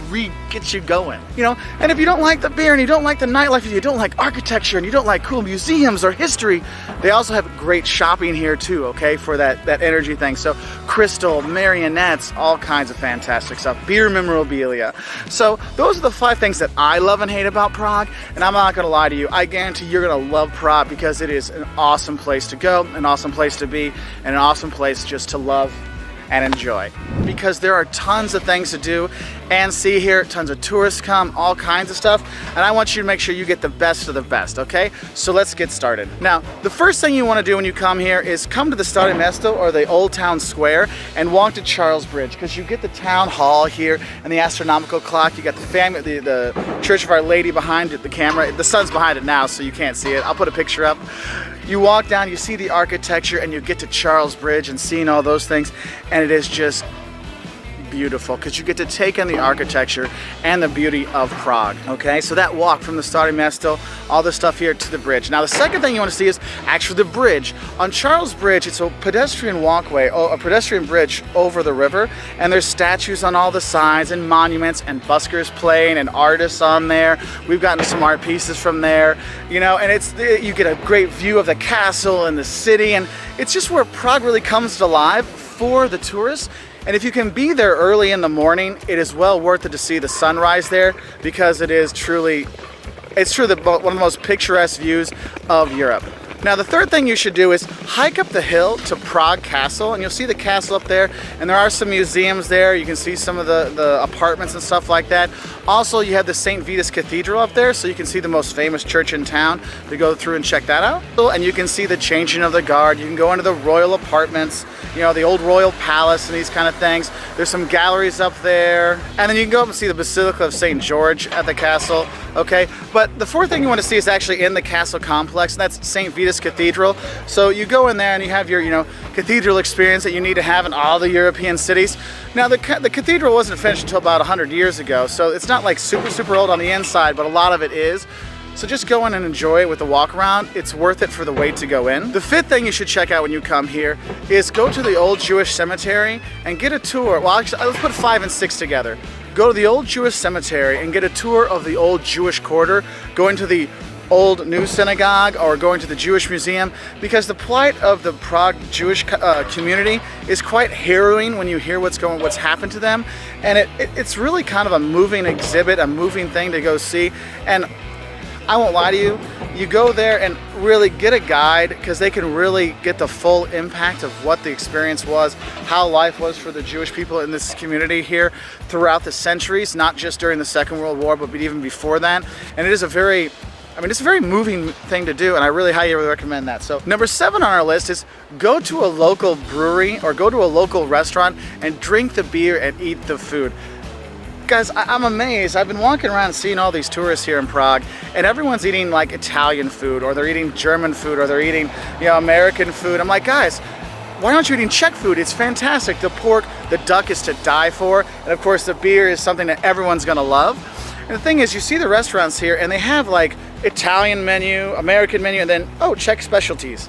gets you going, you know. And if you don't like the beer and you don't like the nightlife, if you don't like architecture and you don't like cool museums or history, they also have great shopping here too, okay, for that energy thing. So crystal, marionettes, all kinds of fantastic stuff, beer memorabilia. So those are the 5 things that I love and hate about Prague, and I'm not gonna lie to you, I guarantee you're gonna love Prague because it is an awesome place to go, an awesome place to be, and an awesome place just to love and enjoy. Because there are tons of things to do and see here, tons of tourists come, all kinds of stuff, and I want you to make sure you get the best of the best, okay? So let's get started. Now, the first thing you want to do when you come here is come to the Staré Město, or the Oldtown Square, and walk to Charles Bridge, because you get the town hall here and the astronomical clock. You got the Church of Our Lady behind it, the camera. The sun's behind it now, so you can't see it. I'll put a picture up. You walk down, you see the architecture, and you get to Charles Bridge and seeing all those things, and it is just beautiful because you get to take in the architecture and the beauty of Prague. Okay, so that walk from the starting Mesto, all the stuff here to the bridge. Now the second thing you want to see is actually the bridge. On Charles Bridge, it's a pedestrian walkway, a pedestrian bridge over the river, and there's statues on all the sides and monuments and buskers playing and artists on there. We've gotten some art pieces from there, you know, and you get a great view of the castle and the city, and it's just where Prague really comes alive for the tourists. And if you can be there early in the morning, it is well worth it to see the sunrise there, because it is truly, one of the most picturesque views of Europe. Now the third thing you should do is hike up the hill to Prague Castle, and you'll see the castle up there, and there are some museums there. You can see some of the apartments and stuff like that. Also, you have the St. Vitus Cathedral up there, so you can see the most famous church in town to go through and check that out. And you can see the changing of the guard. You can go into the royal apartments, you know, the old royal palace and these kind of things. There's some galleries up there. And then you can go up and see the Basilica of St. George at the castle, okay? But the fourth thing you want to see is actually in the castle complex, and that's St. Vitus Cathedral. So you go in there and you have your, you know, cathedral experience that you need to have in all the European cities. Now the cathedral wasn't finished until about 100 years ago, so it's not like super old on the inside, but a lot of it is. So just go in and enjoy it with the walk around. It's worth it for the wait to go in. The fifth thing you should check out when you come here is go to the old Jewish cemetery and get a tour. Well, actually, let's put 5 and 6 together. Go to the old Jewish cemetery and get a tour of the old Jewish quarter, go into the old new synagogue, or going to the Jewish museum, because the plight of the Prague Jewish community is quite harrowing when you hear what's happened to them, and it's really kind of a moving exhibit, a moving thing to go see. And I won't lie to you, you go there and really get a guide, because they can really get the full impact of what the experience was, how life was for the Jewish people in this community here throughout the centuries, not just during the Second World War, but even before that. And it is it's a very moving thing to do, and I really highly recommend that. So number 7 on our list is go to a local brewery or go to a local restaurant and drink the beer and eat the food. Guys, I'm amazed. I've been walking around seeing all these tourists here in Prague, and everyone's eating like Italian food, or they're eating German food, or they're eating, you know, American food. I'm like, guys, why aren't you eating Czech food? It's fantastic. The pork, the duck is to die for, and of course the beer is something that everyone's gonna love. And the thing is, you see the restaurants here, and they have like Italian menu, American menu, and then, oh, Czech specialties.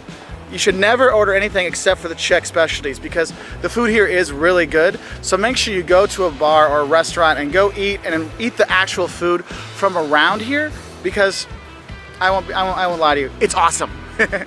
You should never order anything except for the Czech specialties, because the food here is really good. So make sure you go to a bar or a restaurant and go eat the actual food from around here, because I won't lie to you, it's awesome.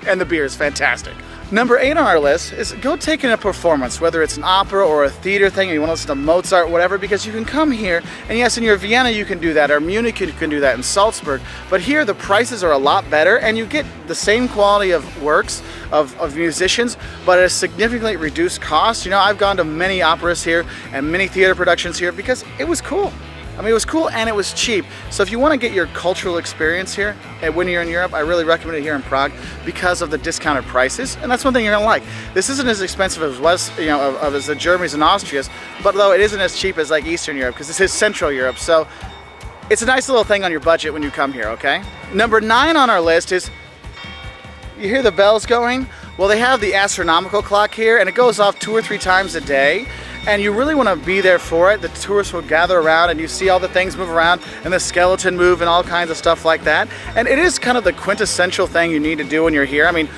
And the beer is fantastic. Number 8 on our list is go take in a performance, whether it's an opera or a theater thing, or you want to listen to Mozart, whatever, because you can come here, and yes, in your Vienna you can do that, or Munich you can do that, in Salzburg, but here the prices are a lot better, and you get the same quality of works of musicians, but at a significantly reduced cost. You know, I've gone to many operas here and many theater productions here because it was cool. I mean, it was cool and it was cheap. So if you want to get your cultural experience here when you're in Europe, I really recommend it here in Prague because of the discounted prices. And that's one thing you're gonna like. This isn't as expensive as as the Germany's and Austria's, but though it isn't as cheap as like Eastern Europe, because this is Central Europe. So it's a nice little thing on your budget when you come here, okay? Number 9 on our list is, you hear the bells going? Well, they have the astronomical clock here, and it goes off 2 or 3 times a day. And you really want to be there for it. The tourists will gather around, and you see all the things move around, and the skeleton move, and all kinds of stuff like that. And it is kind of the quintessential thing you need to do when you're here. I mean,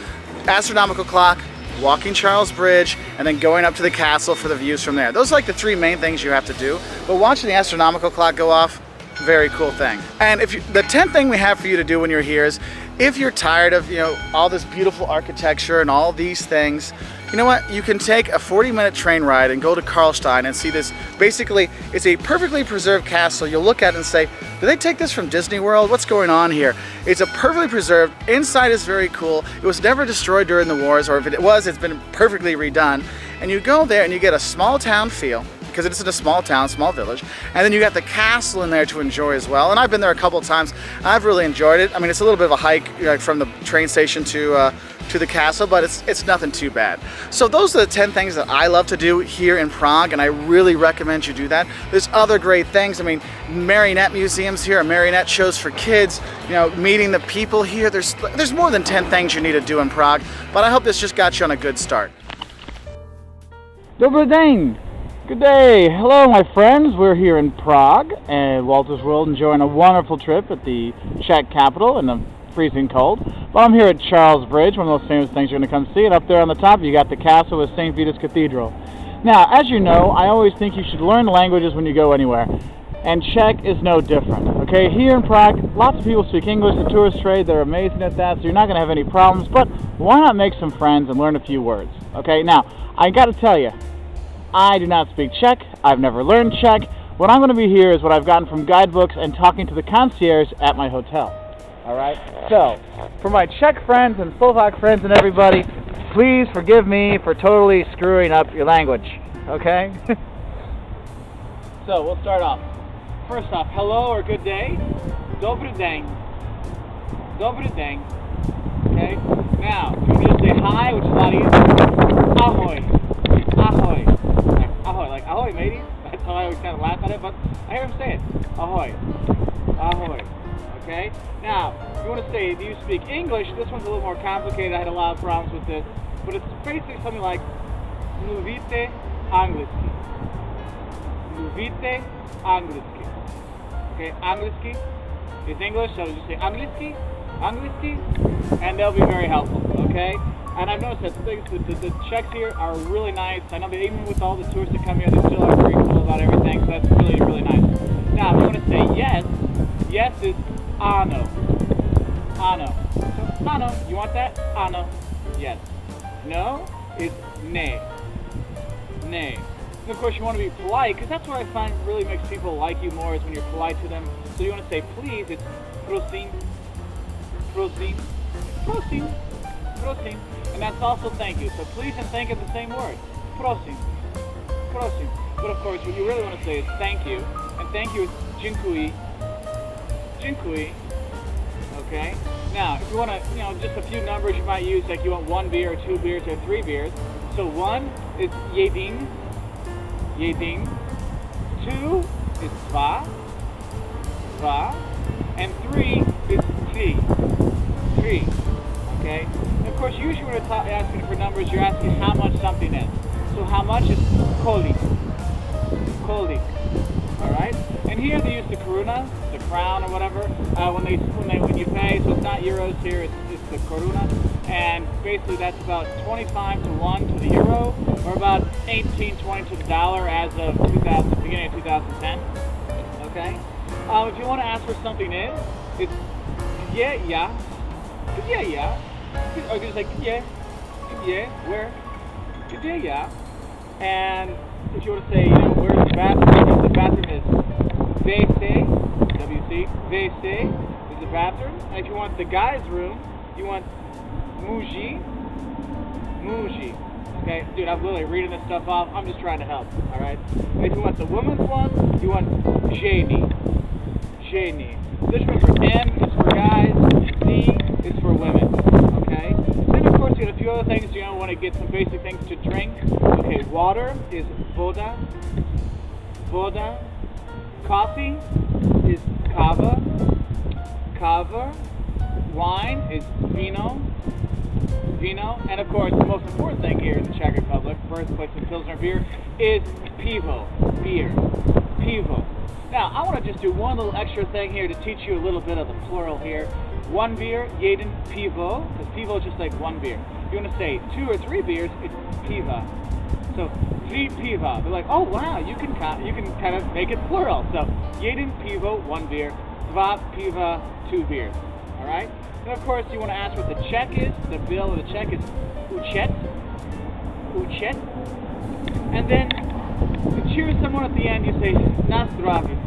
astronomical clock, walking Charles Bridge, and then going up to the castle for the views from there. Those are like the 3 main things you have to do. But watching the astronomical clock go off, very cool thing. And the 10th thing we have for you to do when you're here is, if you're tired of, you know, all this beautiful architecture and all these things, you know what? You can take a 40-minute train ride and go to Karlstein and see this. Basically, it's a perfectly preserved castle. You'll look at it and say, did they take this from Disney World? What's going on here? It's a perfectly preserved. Inside is very cool. It was never destroyed during the wars, or if it was, it's been perfectly redone. And you go there and you get a small town feel, because it's in a small town, small village, and then you got the castle in there to enjoy as well. And I've been there a couple of times. I've really enjoyed it. I mean, it's a little bit of a hike, you know, from the train station to the castle, but it's nothing too bad. So those are the 10 things that I love to do here in Prague, and I really recommend you do that. There's other great things. I mean, marionette museums here, marionette shows for kids, you know, meeting the people here. There's more than 10 things you need to do in Prague, but I hope this just got you on a good start. Добрий день! Good day. Hello, my friends. We're here in Prague at Wolters World enjoying a wonderful trip at the Czech capital in the freezing cold. Well, I'm here at Charles Bridge, one of those famous things you're going to come see. And up there on the top, you got the castle with St. Vitus Cathedral. Now, as you know, I always think you should learn languages when you go anywhere. And Czech is no different. Okay, here in Prague, lots of people speak English. The tourist trade, they're amazing at that, so you're not going to have any problems. But why not make some friends and learn a few words? Okay, now, I got to tell you, I do not speak Czech. I've never learned Czech. What I'm going to be here is what I've gotten from guidebooks and talking to the concierge at my hotel. All right? So, for my Czech friends and Slovak friends and everybody, please forgive me for totally screwing up your language. Okay? So, we'll start off. First off, hello or good day. Dobry den. Dobry den. Okay? Now, if you just say hi, which is a lot easier. Ahoy. Ahoy. Ahoy, like ahoy mateys. That's how I always kind of laugh at it, but I hear him say it. Ahoy. Ahoy. Okay? Now, if you want to say, do you speak English? This one's a little more complicated. I had a lot of problems with this. But it's basically something like Mluvite anglicky. Mluvite anglicky. Okay? Anglicky is English, so just say anglicky, anglicky, and they'll be very helpful. Okay? And I've noticed that the Czechs here are really nice. I know that even with all the tourists that come here, they still are very cool about everything, so that's really, really nice. Now, if you want to say yes, yes is ano. Ano. So, ano, you want that? Ano. Yes. No is ne. Ne. And of course, you want to be polite, because that's what I find really makes people like you more, is when you're polite to them. So you want to say please, it's prosim. Prosim. Prosim. Prosim. And that's also thank you. So please and thank are the same word. Prosim. Prosim. But of course, what you really want to say is thank you. And thank you is dziękuję. Dziękuję. Okay? Now, if you want to, just a few numbers you might use, like you want 1 beer or 2 beers or 3 beers. So 1 is jeden. Jeden. 2 is dva. Dva. And 3 is tri. Tri. Okay? And of course, usually when you're asking for numbers, you're asking how much something is. So how much is kolik? Kolik. Alright? And here they use the koruna, the crown or whatever, when you pay. So it's not euros here, it's the koruna. And basically that's about 25 to 1 to the euro, or about 18-20 to the dollar as of beginning of 2010. Okay? If you want to ask for something is, it's yeah. Or just like yeah, where, yeah. And if you want to say, where's the bathroom is WC, WC is the bathroom. And if you want the guy's room, you want muži. Okay, dude, I'm literally reading this stuff off. I'm just trying to help. All right. And if you want the woman's one, you want ženy. This one for M is for guys, Z is for women. Okay. Then of course you got a few other things. You want to get some basic things to drink. Okay, water is voda. Coffee is kava. Wine is vino. And of course the most important thing here in the Czech Republic, birthplace of Pilsner beer, is pivo. Beer. Pivo. Now, I want to just do one little extra thing here to teach you a little bit of the plural here. 1 beer, jeden pivo, because pivo is just like 1 beer. If you want to say 2 or 3 beers, it's piva. So, 3 piva. They're like, oh wow, you can kind of make it plural. So, jeden pivo, 1 beer, 2 piva, 2 beers. All right? And of course, you want to ask what the check is. The bill of the check is uchet. And then, to cheer someone at the end, you say, na zdraví.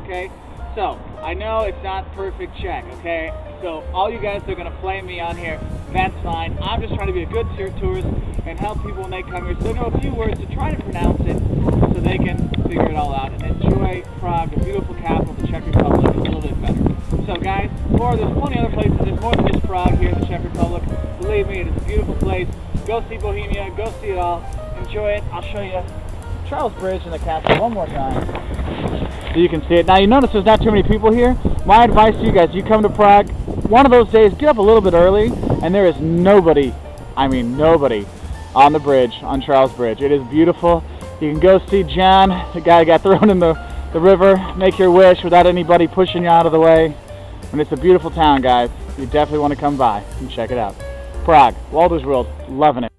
Okay? So, I know it's not perfect Czech, okay? So, all you guys are going to flame me on here, that's fine. I'm just trying to be a good tourist and help people when they come here. So, they know a few words to try to pronounce it so they can figure it all out and enjoy Prague, the beautiful capital of the Czech Republic, a little bit better. So, guys, there's plenty other places. There's more than just Prague here in the Czech Republic. Believe me, it is a beautiful place. Go see Bohemia. Go see it all. Enjoy it. I'll show you Charles Bridge and the castle one more time so you can see it. Now you notice there's not too many people here. My advice to you guys, you come to Prague, one of those days, get up a little bit early, and there is nobody, I mean nobody, on the bridge, on Charles Bridge. It is beautiful. You can go see John, the guy who got thrown in the river, make your wish without anybody pushing you out of the way. And it's a beautiful town, guys. You definitely want to come by and check it out. Prague, Wolters World, loving it.